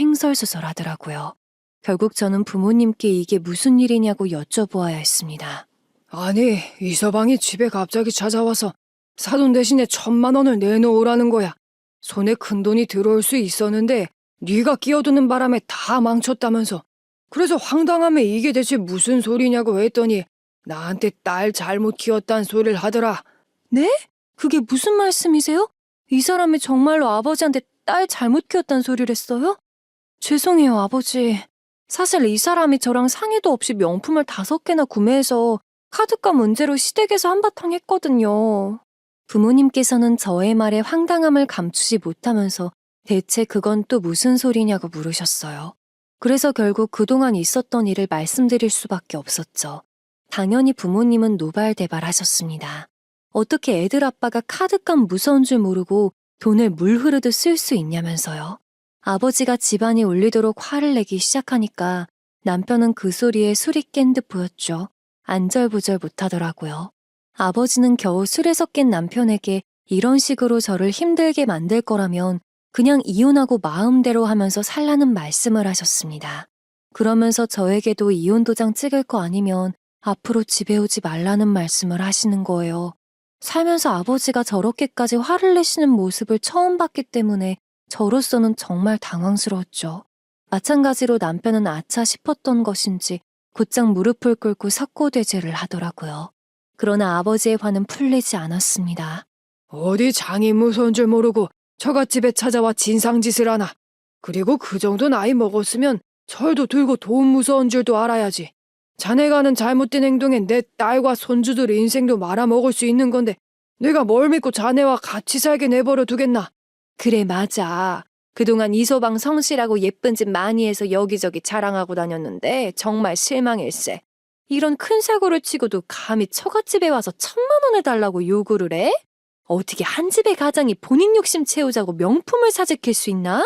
횡설수설하더라고요. 결국 저는 부모님께 이게 무슨 일이냐고 여쭤보아야 했습니다. 아니, 이서방이 집에 갑자기 찾아와서 사돈 대신에 1,000만 원을 내놓으라는 거야. 손에 큰 돈이 들어올 수 있었는데 네가 끼어드는 바람에 다 망쳤다면서. 그래서 황당하면 이게 대체 무슨 소리냐고 했더니 나한테 딸 잘못 키웠단 소리를 하더라. 네? 그게 무슨 말씀이세요? 이 사람이 정말로 아버지한테 딸 잘못 키웠단 소리를 했어요? 죄송해요, 아버지. 사실 이 사람이 저랑 상의도 없이 명품을 5개나 구매해서 카드값 문제로 시댁에서 한바탕 했거든요. 부모님께서는 저의 말에 황당함을 감추지 못하면서 대체 그건 또 무슨 소리냐고 물으셨어요. 그래서 결국 그동안 있었던 일을 말씀드릴 수밖에 없었죠. 당연히 부모님은 노발대발하셨습니다. 어떻게 애들 아빠가 카드값 무서운 줄 모르고 돈을 물 흐르듯 쓸 수 있냐면서요. 아버지가 집안이 울리도록 화를 내기 시작하니까 남편은 그 소리에 술이 깬 듯 보였죠. 안절부절 못하더라고요. 아버지는 겨우 술에서 깬 남편에게 이런 식으로 저를 힘들게 만들 거라면 그냥 이혼하고 마음대로 하면서 살라는 말씀을 하셨습니다. 그러면서 저에게도 이혼 도장 찍을 거 아니면 앞으로 집에 오지 말라는 말씀을 하시는 거예요. 살면서 아버지가 저렇게까지 화를 내시는 모습을 처음 봤기 때문에 저로서는 정말 당황스러웠죠. 마찬가지로 남편은 아차 싶었던 것인지 곧장 무릎을 꿇고 석고대죄를 하더라고요. 그러나 아버지의 화는 풀리지 않았습니다. 어디 장이 무서운 줄 모르고 처갓집에 찾아와 진상짓을 하나. 그리고 그 정도 나이 먹었으면 철도 들고 돈 무서운 줄도 알아야지. 자네가 하는 잘못된 행동에 내 딸과 손주들 인생도 말아먹을 수 있는 건데 내가 뭘 믿고 자네와 같이 살게 내버려 두겠나. 그래, 맞아. 그동안 이서방 성실하고 예쁜 집 많이 해서 여기저기 자랑하고 다녔는데 정말 실망일세. 이런 큰 사고를 치고도 감히 처갓집에 와서 1,000만 원을 달라고 요구를 해? 어떻게 한 집의 가장이 본인 욕심 채우자고 명품을 사재킬 수 있나?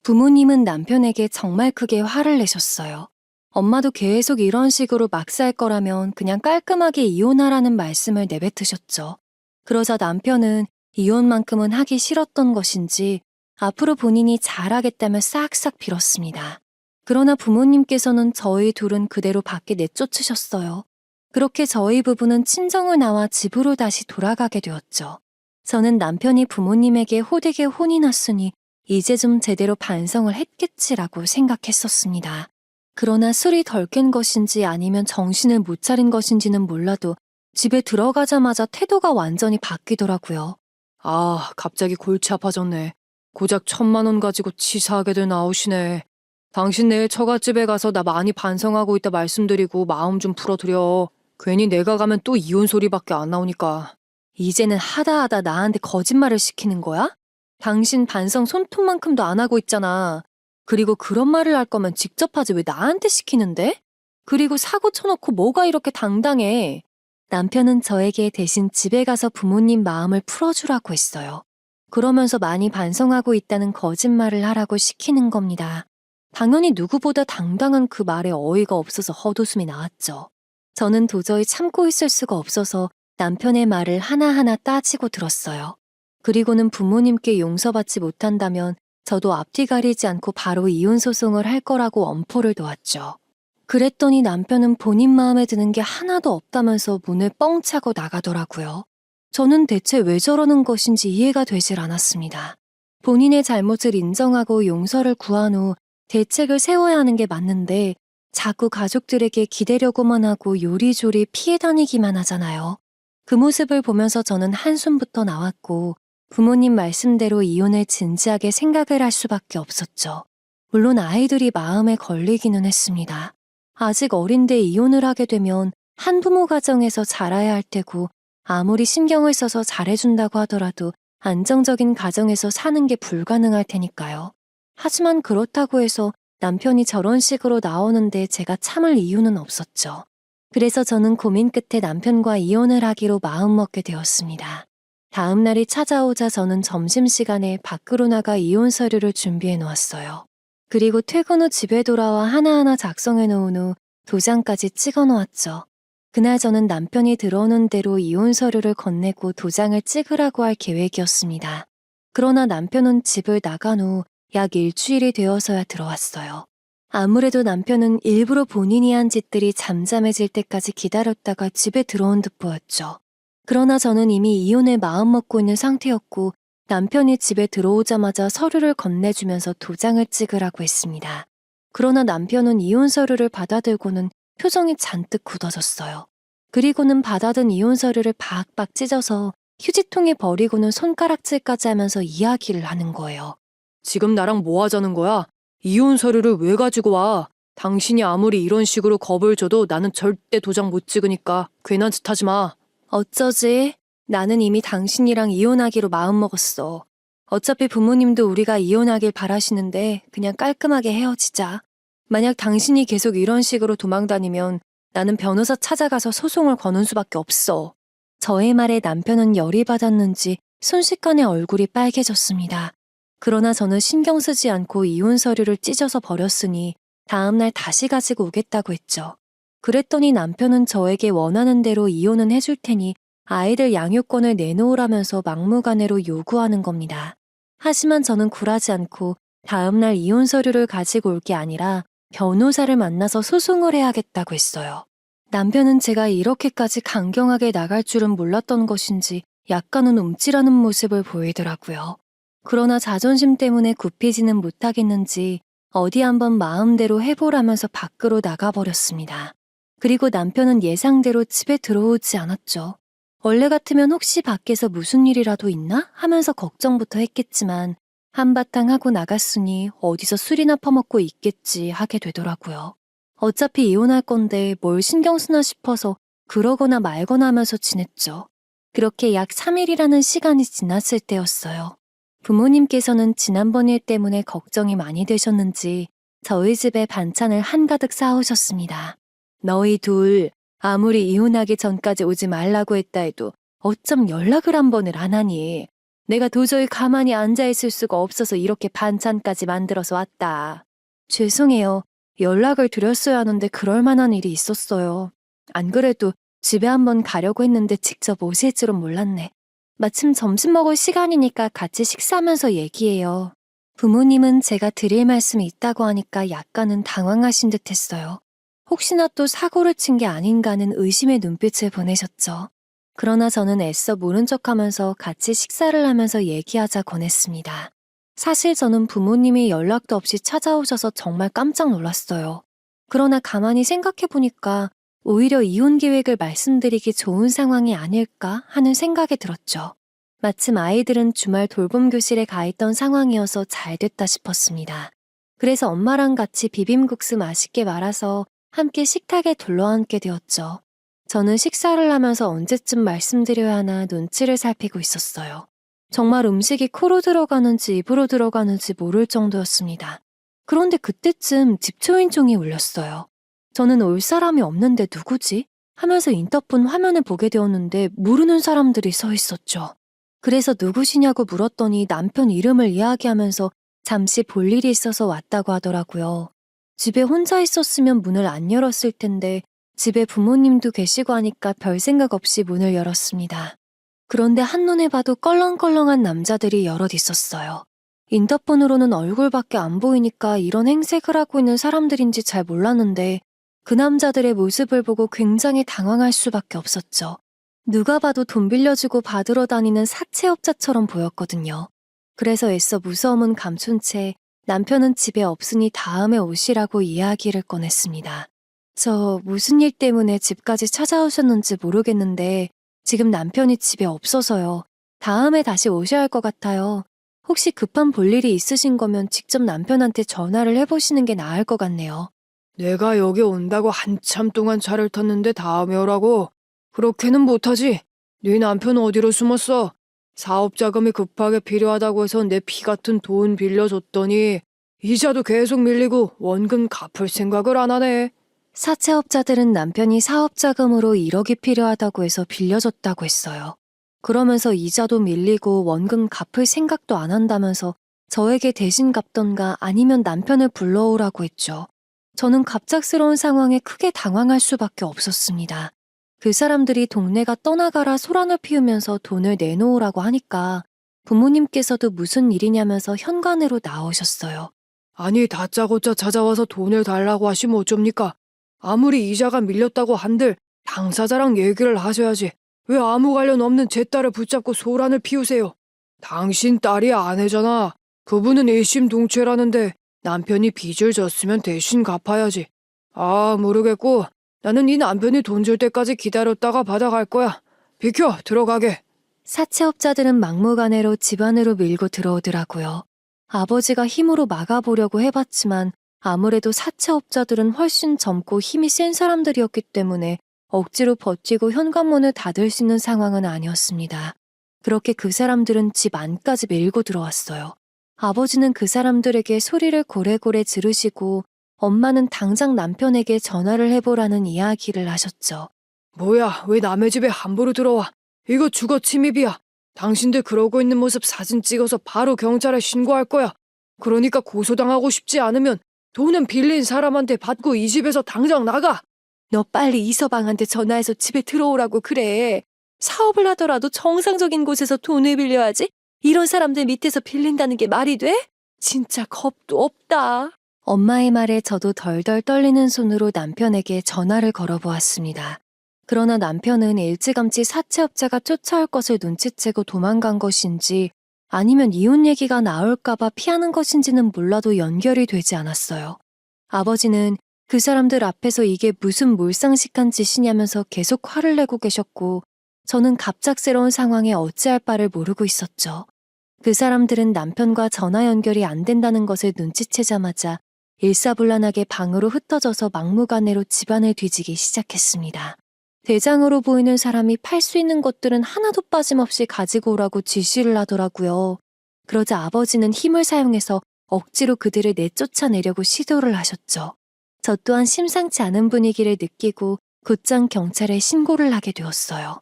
부모님은 남편에게 정말 크게 화를 내셨어요. 엄마도 계속 이런 식으로 막 살 거라면 그냥 깔끔하게 이혼하라는 말씀을 내뱉으셨죠. 그러자 남편은 이혼만큼은 하기 싫었던 것인지 앞으로 본인이 잘하겠다며 싹싹 빌었습니다. 그러나 부모님께서는 저희 둘은 그대로 밖에 내쫓으셨어요. 그렇게 저희 부부는 친정을 나와 집으로 다시 돌아가게 되었죠. 저는 남편이 부모님에게 호되게 혼이 났으니 이제 좀 제대로 반성을 했겠지라고 생각했었습니다. 그러나 술이 덜 깬 것인지 아니면 정신을 못 차린 것인지는 몰라도 집에 들어가자마자 태도가 완전히 바뀌더라고요. 아, 갑자기 골치 아파졌네. 고작 1,000만 원 가지고 치사하게들 나오시네. 당신 내일 처갓집에 가서 나 많이 반성하고 있다 말씀드리고 마음 좀 풀어드려. 괜히 내가 가면 또 이혼 소리밖에 안 나오니까. 이제는 하다 나한테 거짓말을 시키는 거야? 당신 반성 손톱만큼도 안 하고 있잖아. 그리고 그런 말을 할 거면 직접 하지 왜 나한테 시키는데? 그리고 사고 쳐놓고 뭐가 이렇게 당당해? 남편은 저에게 대신 집에 가서 부모님 마음을 풀어주라고 했어요. 그러면서 많이 반성하고 있다는 거짓말을 하라고 시키는 겁니다. 당연히 누구보다 당당한 그 말에 어이가 없어서 헛웃음이 나왔죠. 저는 도저히 참고 있을 수가 없어서 남편의 말을 하나하나 따지고 들었어요. 그리고는 부모님께 용서받지 못한다면 저도 앞뒤 가리지 않고 바로 이혼소송을 할 거라고 엄포를 놓았죠. 그랬더니 남편은 본인 마음에 드는 게 하나도 없다면서 문을 뻥 차고 나가더라고요. 저는 대체 왜 저러는 것인지 이해가 되질 않았습니다. 본인의 잘못을 인정하고 용서를 구한 후 대책을 세워야 하는 게 맞는데 자꾸 가족들에게 기대려고만 하고 요리조리 피해 다니기만 하잖아요. 그 모습을 보면서 저는 한숨부터 나왔고 부모님 말씀대로 이혼을 진지하게 생각을 할 수밖에 없었죠. 물론 아이들이 마음에 걸리기는 했습니다. 아직 어린데 이혼을 하게 되면 한부모 가정에서 자라야 할 테고 아무리 신경을 써서 잘해준다고 하더라도 안정적인 가정에서 사는 게 불가능할 테니까요. 하지만 그렇다고 해서 남편이 저런 식으로 나오는데 제가 참을 이유는 없었죠. 그래서 저는 고민 끝에 남편과 이혼을 하기로 마음먹게 되었습니다. 다음 날이 찾아오자 저는 점심시간에 밖으로 나가 이혼 서류를 준비해 놓았어요. 그리고 퇴근 후 집에 돌아와 하나하나 작성해 놓은 후 도장까지 찍어 놓았죠. 그날 저는 남편이 들어오는 대로 이혼 서류를 건네고 도장을 찍으라고 할 계획이었습니다. 그러나 남편은 집을 나간 후 약 일주일이 되어서야 들어왔어요. 아무래도 남편은 일부러 본인이 한 짓들이 잠잠해질 때까지 기다렸다가 집에 들어온 듯 보였죠. 그러나 저는 이미 이혼을 마음먹고 있는 상태였고 남편이 집에 들어오자마자 서류를 건네주면서 도장을 찍으라고 했습니다. 그러나 남편은 이혼 서류를 받아들고는 표정이 잔뜩 굳어졌어요. 그리고는 받아든 이혼 서류를 박박 찢어서 휴지통에 버리고는 손가락질까지 하면서 이야기를 하는 거예요. 지금 나랑 뭐 하자는 거야? 이혼 서류를 왜 가지고 와? 당신이 아무리 이런 식으로 겁을 줘도 나는 절대 도장 못 찍으니까 괜한 짓 하지 마. 어쩌지? 나는 이미 당신이랑 이혼하기로 마음먹었어. 어차피 부모님도 우리가 이혼하길 바라시는데 그냥 깔끔하게 헤어지자. 만약 당신이 계속 이런 식으로 도망다니면 나는 변호사 찾아가서 소송을 거는 수밖에 없어. 저의 말에 남편은 열이 받았는지 순식간에 얼굴이 빨개졌습니다. 그러나 저는 신경 쓰지 않고 이혼 서류를 찢어서 버렸으니 다음날 다시 가지고 오겠다고 했죠. 그랬더니 남편은 저에게 원하는 대로 이혼은 해줄 테니 아이들 양육권을 내놓으라면서 막무가내로 요구하는 겁니다. 하지만 저는 굴하지 않고 다음날 이혼 서류를 가지고 올 게 아니라 변호사를 만나서 소송을 해야겠다고 했어요. 남편은 제가 이렇게까지 강경하게 나갈 줄은 몰랐던 것인지 약간은 움찔하는 모습을 보이더라고요. 그러나 자존심 때문에 굽히지는 못하겠는지 어디 한번 마음대로 해보라면서 밖으로 나가버렸습니다. 그리고 남편은 예상대로 집에 들어오지 않았죠. 원래 같으면 혹시 밖에서 무슨 일이라도 있나 하면서 걱정부터 했겠지만 한바탕 하고 나갔으니 어디서 술이나 퍼먹고 있겠지 하게 되더라고요. 어차피 이혼할 건데 뭘 신경 쓰나 싶어서 그러거나 말거나 하면서 지냈죠. 그렇게 약 3일이라는 시간이 지났을 때였어요. 부모님께서는 지난번 일 때문에 걱정이 많이 되셨는지 저희 집에 반찬을 한가득 싸오셨습니다. 너희 둘 아무리 이혼하기 전까지 오지 말라고 했다 해도 어쩜 연락을 한 번을 안 하니? 내가 도저히 가만히 앉아있을 수가 없어서 이렇게 반찬까지 만들어서 왔다. 죄송해요. 연락을 드렸어야 하는데 그럴 만한 일이 있었어요. 안 그래도 집에 한번 가려고 했는데 직접 오실 줄은 몰랐네. 마침 점심 먹을 시간이니까 같이 식사하면서 얘기해요. 부모님은 제가 드릴 말씀이 있다고 하니까 약간은 당황하신 듯 했어요. 혹시나 또 사고를 친 게 아닌가는 의심의 눈빛을 보내셨죠. 그러나 저는 애써 모른 척하면서 같이 식사를 하면서 얘기하자 권했습니다. 사실 저는 부모님이 연락도 없이 찾아오셔서 정말 깜짝 놀랐어요. 그러나 가만히 생각해보니까 오히려 이혼 계획을 말씀드리기 좋은 상황이 아닐까 하는 생각이 들었죠. 마침 아이들은 주말 돌봄 교실에 가 있던 상황이어서 잘 됐다 싶었습니다. 그래서 엄마랑 같이 비빔국수 맛있게 말아서 함께 식탁에 둘러앉게 되었죠. 저는 식사를 하면서 언제쯤 말씀드려야 하나 눈치를 살피고 있었어요. 정말 음식이 코로 들어가는지 입으로 들어가는지 모를 정도였습니다. 그런데 그때쯤 집초인종이 울렸어요. 저는 올 사람이 없는데 누구지? 하면서 인터폰 화면을 보게 되었는데 모르는 사람들이 서 있었죠. 그래서 누구시냐고 물었더니 남편 이름을 이야기하면서 잠시 볼 일이 있어서 왔다고 하더라고요. 집에 혼자 있었으면 문을 안 열었을 텐데 집에 부모님도 계시고 하니까 별 생각 없이 문을 열었습니다. 그런데 한눈에 봐도 껄렁껄렁한 남자들이 여럿 있었어요. 인터폰으로는 얼굴밖에 안 보이니까 이런 행색을 하고 있는 사람들인지 잘 몰랐는데 그 남자들의 모습을 보고 굉장히 당황할 수밖에 없었죠. 누가 봐도 돈 빌려주고 받으러 다니는 사채업자처럼 보였거든요. 그래서 애써 무서움은 감춘 채 남편은 집에 없으니 다음에 오시라고 이야기를 꺼냈습니다. 저 무슨 일 때문에 집까지 찾아오셨는지 모르겠는데 지금 남편이 집에 없어서요. 다음에 다시 오셔야 할 것 같아요. 혹시 급한 볼일이 있으신 거면 직접 남편한테 전화를 해보시는 게 나을 것 같네요. 내가 여기 온다고 한참 동안 차를 탔는데 다음에 오라고? 그렇게는 못하지. 네 남편은 어디로 숨었어? 사업 자금이 급하게 필요하다고 해서 내 피 같은 돈 빌려줬더니 이자도 계속 밀리고 원금 갚을 생각을 안 하네. 사채업자들은 남편이 사업자금으로 1억이 필요하다고 해서 빌려줬다고 했어요. 그러면서 이자도 밀리고 원금 갚을 생각도 안 한다면서 저에게 대신 갚던가 아니면 남편을 불러오라고 했죠. 저는 갑작스러운 상황에 크게 당황할 수밖에 없었습니다. 그 사람들이 동네가 떠나가라 소란을 피우면서 돈을 내놓으라고 하니까 부모님께서도 무슨 일이냐면서 현관으로 나오셨어요. 아니 다짜고짜 찾아와서 돈을 달라고 하시면 어쩝니까? 아무리 이자가 밀렸다고 한들 당사자랑 얘기를 하셔야지. 왜 아무 관련 없는 제 딸을 붙잡고 소란을 피우세요? 당신 딸이 아내잖아. 그분은 일심동체라는데 남편이 빚을 졌으면 대신 갚아야지. 아, 모르겠고 나는 이 남편이 돈 줄 때까지 기다렸다가 받아갈 거야. 비켜, 들어가게. 사채업자들은 막무가내로 집 안으로 밀고 들어오더라고요. 아버지가 힘으로 막아보려고 해봤지만 아무래도 사채업자들은 훨씬 젊고 힘이 센 사람들이었기 때문에 억지로 버티고 현관문을 닫을 수 있는 상황은 아니었습니다. 그렇게 그 사람들은 집 안까지 밀고 들어왔어요. 아버지는 그 사람들에게 소리를 고래고래 지르시고 엄마는 당장 남편에게 전화를 해보라는 이야기를 하셨죠. 뭐야, 왜 남의 집에 함부로 들어와? 이거 주거 침입이야. 당신들 그러고 있는 모습 사진 찍어서 바로 경찰에 신고할 거야. 그러니까 고소당하고 싶지 않으면 돈은 빌린 사람한테 받고 이 집에서 당장 나가. 너 빨리 이서방한테 전화해서 집에 들어오라고 그래. 사업을 하더라도 정상적인 곳에서 돈을 빌려야지. 이런 사람들 밑에서 빌린다는 게 말이 돼? 진짜 겁도 없다. 엄마의 말에 저도 덜덜 떨리는 손으로 남편에게 전화를 걸어보았습니다. 그러나 남편은 일찌감치 사채업자가 쫓아올 것을 눈치채고 도망간 것인지 아니면 이혼 얘기가 나올까봐 피하는 것인지는 몰라도 연결이 되지 않았어요. 아버지는 그 사람들 앞에서 이게 무슨 몰상식한 짓이냐면서 계속 화를 내고 계셨고 저는 갑작스러운 상황에 어찌할 바를 모르고 있었죠. 그 사람들은 남편과 전화 연결이 안 된다는 것을 눈치채자마자 일사불란하게 방으로 흩어져서 막무가내로 집안을 뒤지기 시작했습니다. 대장으로 보이는 사람이 팔 수 있는 것들은 하나도 빠짐없이 가지고 오라고 지시를 하더라고요. 그러자 아버지는 힘을 사용해서 억지로 그들을 내쫓아내려고 시도를 하셨죠. 저 또한 심상치 않은 분위기를 느끼고 곧장 경찰에 신고를 하게 되었어요.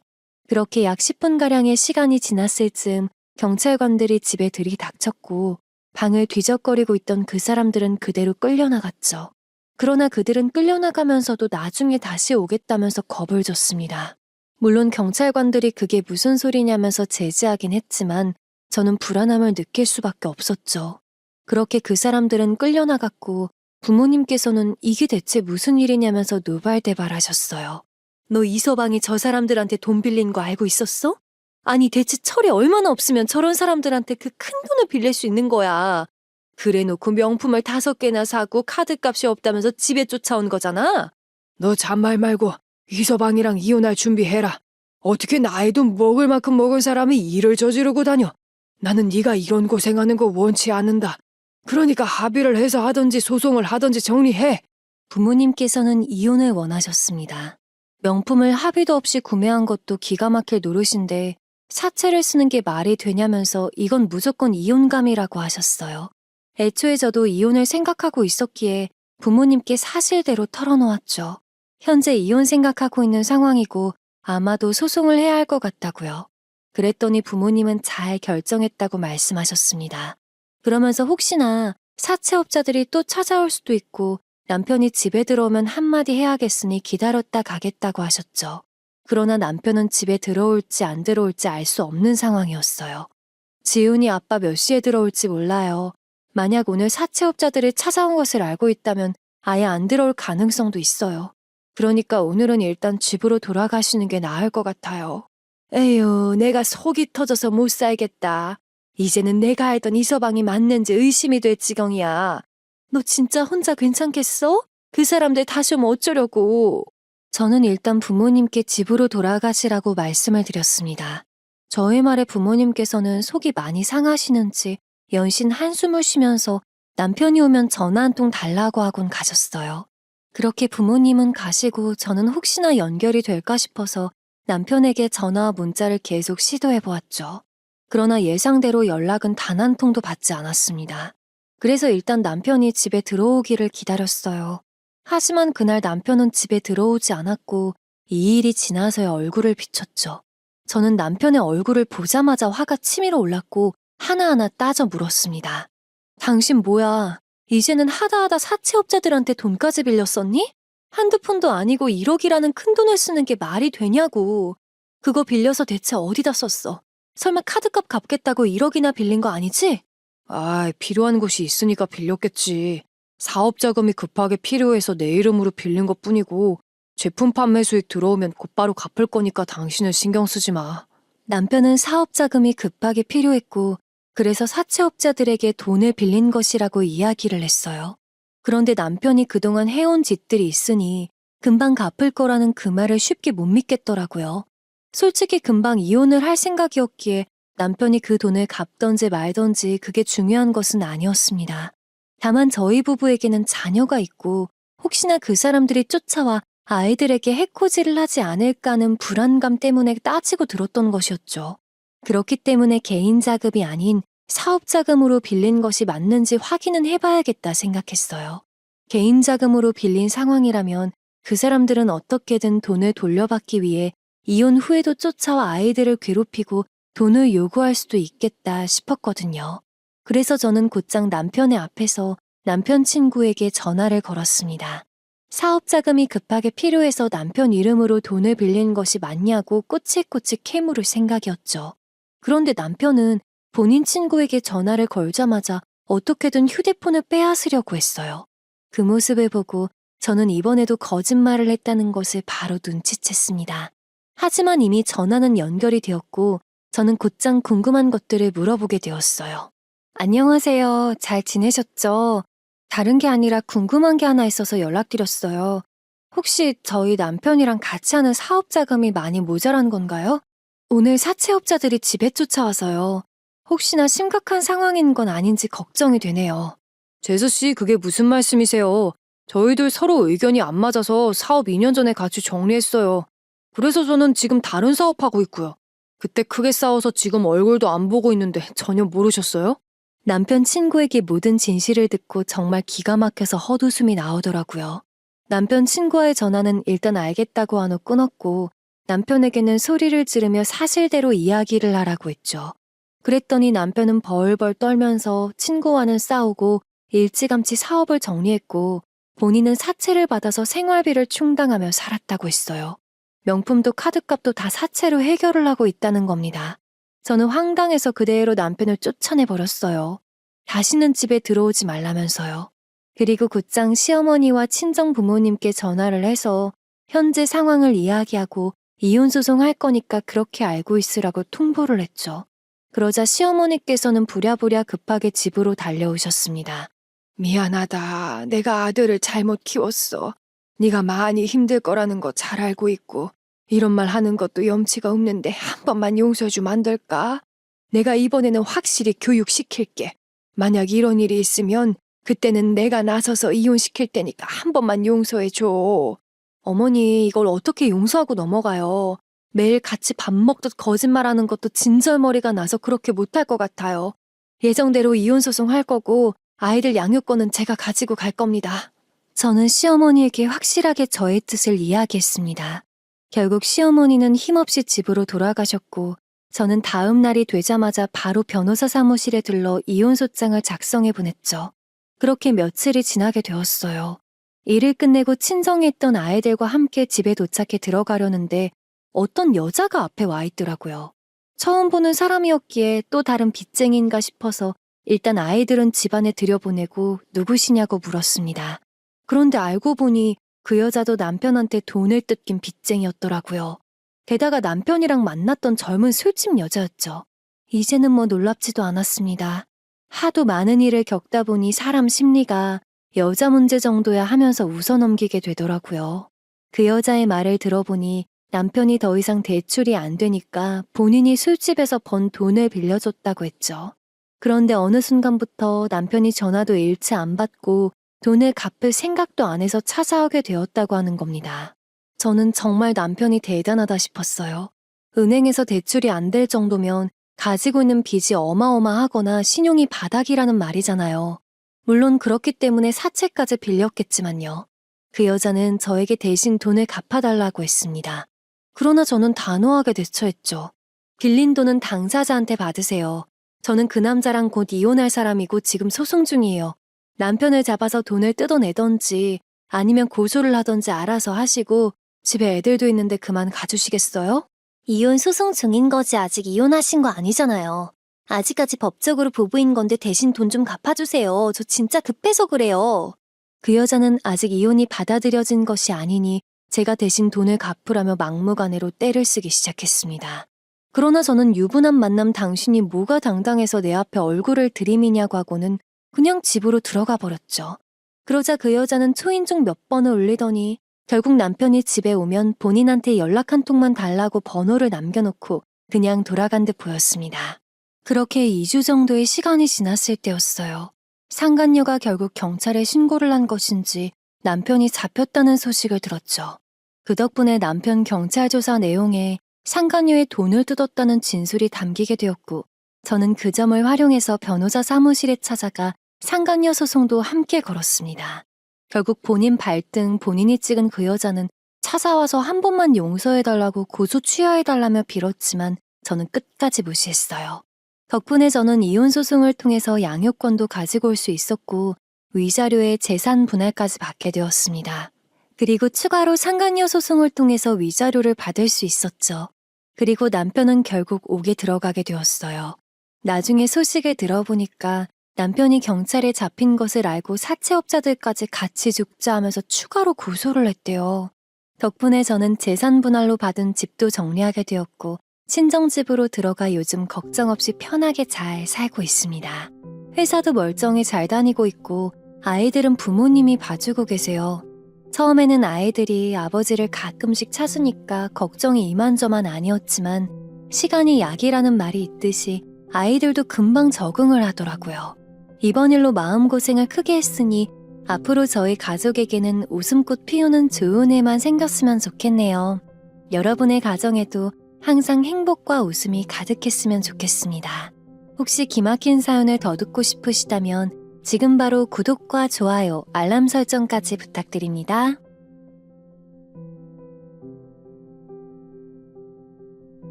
그렇게 약 10분가량의 시간이 지났을 즈음 경찰관들이 집에 들이닥쳤고 방을 뒤적거리고 있던 그 사람들은 그대로 끌려나갔죠. 그러나 그들은 끌려나가면서도 나중에 다시 오겠다면서 겁을 줬습니다. 물론 경찰관들이 그게 무슨 소리냐면서 제지하긴 했지만 저는 불안함을 느낄 수밖에 없었죠. 그렇게 그 사람들은 끌려나갔고 부모님께서는 이게 대체 무슨 일이냐면서 노발대발하셨어요. 너 이서방이 저 사람들한테 돈 빌린 거 알고 있었어? 아니 대체 철이 얼마나 없으면 저런 사람들한테 그 큰 돈을 빌릴 수 있는 거야. 그래놓고 명품을 5개나 사고 카드값이 없다면서 집에 쫓아온 거잖아. 너 잔말 말고 이서방이랑 이혼할 준비해라. 어떻게 나의 돈 먹을 만큼 먹은 사람이 일을 저지르고 다녀. 나는 네가 이런 고생하는 거 원치 않는다. 그러니까 합의를 해서 하든지 소송을 하든지 정리해. 부모님께서는 이혼을 원하셨습니다. 명품을 합의도 없이 구매한 것도 기가 막힐 노릇인데 사채를 쓰는 게 말이 되냐면서 이건 무조건 이혼감이라고 하셨어요. 애초에 저도 이혼을 생각하고 있었기에 부모님께 사실대로 털어놓았죠. 현재 이혼 생각하고 있는 상황이고 아마도 소송을 해야 할 것 같다고요. 그랬더니 부모님은 잘 결정했다고 말씀하셨습니다. 그러면서 혹시나 사채업자들이 또 찾아올 수도 있고 남편이 집에 들어오면 한마디 해야겠으니 기다렸다 가겠다고 하셨죠. 그러나 남편은 집에 들어올지 안 들어올지 알 수 없는 상황이었어요. 지훈이 아빠 몇 시에 들어올지 몰라요. 만약 오늘 사채업자들이 찾아온 것을 알고 있다면 아예 안 들어올 가능성도 있어요. 그러니까 오늘은 일단 집으로 돌아가시는 게 나을 것 같아요. 에휴, 내가 속이 터져서 못 살겠다. 이제는 내가 알던 이서방이 맞는지 의심이 될 지경이야. 너 진짜 혼자 괜찮겠어? 그 사람들 다시 오면 어쩌려고. 저는 일단 부모님께 집으로 돌아가시라고 말씀을 드렸습니다. 저의 말에 부모님께서는 속이 많이 상하시는지 연신 한숨을 쉬면서 남편이 오면 전화 한 통 달라고 하곤 가셨어요. 그렇게 부모님은 가시고 저는 혹시나 연결이 될까 싶어서 남편에게 전화와 문자를 계속 시도해 보았죠. 그러나 예상대로 연락은 단 한 통도 받지 않았습니다. 그래서 일단 남편이 집에 들어오기를 기다렸어요. 하지만 그날 남편은 집에 들어오지 않았고 2일이 지나서야 얼굴을 비췄죠. 저는 남편의 얼굴을 보자마자 화가 치밀어 올랐고 하나하나 따져 물었습니다. 당신 뭐야? 이제는 하다하다 사채업자들한테 돈까지 빌렸었니? 한두 푼도 아니고 1억이라는 큰 돈을 쓰는 게 말이 되냐고. 그거 빌려서 대체 어디다 썼어? 설마 카드값 갚겠다고 1억이나 빌린 거 아니지? 필요한 곳이 있으니까 빌렸겠지. 사업 자금이 급하게 필요해서 내 이름으로 빌린 것 뿐이고 제품 판매 수익 들어오면 곧바로 갚을 거니까 당신은 신경 쓰지 마. 남편은 사업 자금이 급하게 필요했고 그래서 사채업자들에게 돈을 빌린 것이라고 이야기를 했어요. 그런데 남편이 그동안 해온 짓들이 있으니 금방 갚을 거라는 그 말을 쉽게 못 믿겠더라고요. 솔직히 금방 이혼을 할 생각이었기에 남편이 그 돈을 갚던지 말던지 그게 중요한 것은 아니었습니다. 다만 저희 부부에게는 자녀가 있고 혹시나 그 사람들이 쫓아와 아이들에게 해코지를 하지 않을까는 불안감 때문에 따지고 들었던 것이었죠. 그렇기 때문에 개인 자금이 아닌 사업 자금으로 빌린 것이 맞는지 확인은 해봐야겠다 생각했어요. 개인 자금으로 빌린 상황이라면 그 사람들은 어떻게든 돈을 돌려받기 위해 이혼 후에도 쫓아와 아이들을 괴롭히고 돈을 요구할 수도 있겠다 싶었거든요. 그래서 저는 곧장 남편의 앞에서 남편 친구에게 전화를 걸었습니다. 사업 자금이 급하게 필요해서 남편 이름으로 돈을 빌린 것이 맞냐고 꼬치꼬치 캐물을 생각이었죠. 그런데 남편은 본인 친구에게 전화를 걸자마자 어떻게든 휴대폰을 빼앗으려고 했어요. 그 모습을 보고 저는 이번에도 거짓말을 했다는 것을 바로 눈치챘습니다. 하지만 이미 전화는 연결이 되었고 저는 곧장 궁금한 것들을 물어보게 되었어요. 안녕하세요. 잘 지내셨죠? 다른 게 아니라 궁금한 게 하나 있어서 연락드렸어요. 혹시 저희 남편이랑 같이 하는 사업 자금이 많이 모자란 건가요? 오늘 사채업자들이 집에 쫓아와서요. 혹시나 심각한 상황인 건 아닌지 걱정이 되네요. 재수씨, 그게 무슨 말씀이세요? 저희들 서로 의견이 안 맞아서 사업 2년 전에 같이 정리했어요. 그래서 저는 지금 다른 사업하고 있고요. 그때 크게 싸워서 지금 얼굴도 안 보고 있는데 전혀 모르셨어요? 남편 친구에게 모든 진실을 듣고 정말 기가 막혀서 헛웃음이 나오더라고요. 남편 친구와의 전화는 일단 알겠다고 한 후 끊었고 남편에게는 소리를 지르며 사실대로 이야기를 하라고 했죠. 그랬더니 남편은 벌벌 떨면서 친구와는 싸우고 일찌감치 사업을 정리했고 본인은 사채를 받아서 생활비를 충당하며 살았다고 했어요. 명품도 카드값도 다 사채로 해결을 하고 있다는 겁니다. 저는 황당해서 그대로 남편을 쫓아내버렸어요. 다시는 집에 들어오지 말라면서요. 그리고 곧장 시어머니와 친정 부모님께 전화를 해서 현재 상황을 이야기하고 이혼소송할 거니까 그렇게 알고 있으라고 통보를 했죠. 그러자 시어머니께서는 부랴부랴 급하게 집으로 달려오셨습니다. 미안하다. 내가 아들을 잘못 키웠어. 네가 많이 힘들 거라는 거 잘 알고 있고 이런 말 하는 것도 염치가 없는데 한 번만 용서해주면 안 될까? 내가 이번에는 확실히 교육시킬게. 만약 이런 일이 있으면 그때는 내가 나서서 이혼시킬 테니까 한 번만 용서해줘. 어머니, 이걸 어떻게 용서하고 넘어가요? 매일 같이 밥 먹듯 거짓말하는 것도 진절머리가 나서 그렇게 못할 것 같아요. 예정대로 이혼소송 할 거고 아이들 양육권은 제가 가지고 갈 겁니다. 저는 시어머니에게 확실하게 저의 뜻을 이야기했습니다. 결국 시어머니는 힘없이 집으로 돌아가셨고 저는 다음 날이 되자마자 바로 변호사 사무실에 들러 이혼소장을 작성해 보냈죠. 그렇게 며칠이 지나게 되었어요. 일을 끝내고 친정에 있던 아이들과 함께 집에 도착해 들어가려는데 어떤 여자가 앞에 와 있더라고요. 처음 보는 사람이었기에 또 다른 빚쟁이인가 싶어서 일단 아이들은 집안에 들여보내고 누구시냐고 물었습니다. 그런데 알고 보니 그 여자도 남편한테 돈을 뜯긴 빚쟁이였더라고요. 게다가 남편이랑 만났던 젊은 술집 여자였죠. 이제는 뭐 놀랍지도 않았습니다. 하도 많은 일을 겪다 보니 사람 심리가 여자 문제 정도야 하면서 웃어넘기게 되더라고요. 그 여자의 말을 들어보니 남편이 더 이상 대출이 안 되니까 본인이 술집에서 번 돈을 빌려줬다고 했죠. 그런데 어느 순간부터 남편이 전화도 일체 안 받고 돈을 갚을 생각도 안 해서 찾아오게 되었다고 하는 겁니다. 저는 정말 남편이 대단하다 싶었어요. 은행에서 대출이 안 될 정도면 가지고 있는 빚이 어마어마하거나 신용이 바닥이라는 말이잖아요. 물론 그렇기 때문에 사채까지 빌렸겠지만요. 그 여자는 저에게 대신 돈을 갚아달라고 했습니다. 그러나 저는 단호하게 대처했죠. 빌린 돈은 당사자한테 받으세요. 저는 그 남자랑 곧 이혼할 사람이고 지금 소송 중이에요. 남편을 잡아서 돈을 뜯어내던지 아니면 고소를 하던지 알아서 하시고 집에 애들도 있는데 그만 가주시겠어요? 이혼 소송 중인 거지 아직 이혼하신 거 아니잖아요. 아직까지 법적으로 부부인 건데 대신 돈 좀 갚아주세요. 저 진짜 급해서 그래요. 그 여자는 아직 이혼이 받아들여진 것이 아니니 제가 대신 돈을 갚으라며 막무가내로 떼를 쓰기 시작했습니다. 그러나 저는 유부남 만남 당신이 뭐가 당당해서 내 앞에 얼굴을 들이미냐고 하고는 그냥 집으로 들어가 버렸죠. 그러자 그 여자는 초인종 몇 번을 울리더니 결국 남편이 집에 오면 본인한테 연락 한 통만 달라고 번호를 남겨놓고 그냥 돌아간 듯 보였습니다. 그렇게 2주 정도의 시간이 지났을 때였어요. 상간녀가 결국 경찰에 신고를 한 것인지 남편이 잡혔다는 소식을 들었죠. 그 덕분에 남편 경찰 조사 내용에 상간녀의 돈을 뜯었다는 진술이 담기게 되었고 저는 그 점을 활용해서 변호사 사무실에 찾아가 상간녀 소송도 함께 걸었습니다. 결국 본인 발등 본인이 찍은 그 여자는 찾아와서 한 번만 용서해달라고 고소 취하해달라며 빌었지만 저는 끝까지 무시했어요. 덕분에 저는 이혼 소송을 통해서 양육권도 가지고 올 수 있었고 위자료에 재산 분할까지 받게 되었습니다. 그리고 추가로 상간녀 소송을 통해서 위자료를 받을 수 있었죠. 그리고 남편은 결국 옥에 들어가게 되었어요. 나중에 소식을 들어보니까 남편이 경찰에 잡힌 것을 알고 사채업자들까지 같이 죽자 하면서 추가로 고소를 했대요. 덕분에 저는 재산 분할로 받은 집도 정리하게 되었고 친정집으로 들어가 요즘 걱정 없이 편하게 잘 살고 있습니다. 회사도 멀쩡히 잘 다니고 있고 아이들은 부모님이 봐주고 계세요. 처음에는 아이들이 아버지를 가끔씩 찾으니까 걱정이 이만저만 아니었지만 시간이 약이라는 말이 있듯이 아이들도 금방 적응을 하더라고요. 이번 일로 마음고생을 크게 했으니 앞으로 저희 가족에게는 웃음꽃 피우는 좋은 해만 생겼으면 좋겠네요. 여러분의 가정에도 항상 행복과 웃음이 가득했으면 좋겠습니다. 혹시 기막힌 사연을 더 듣고 싶으시다면 지금 바로 구독과 좋아요, 알람 설정까지 부탁드립니다.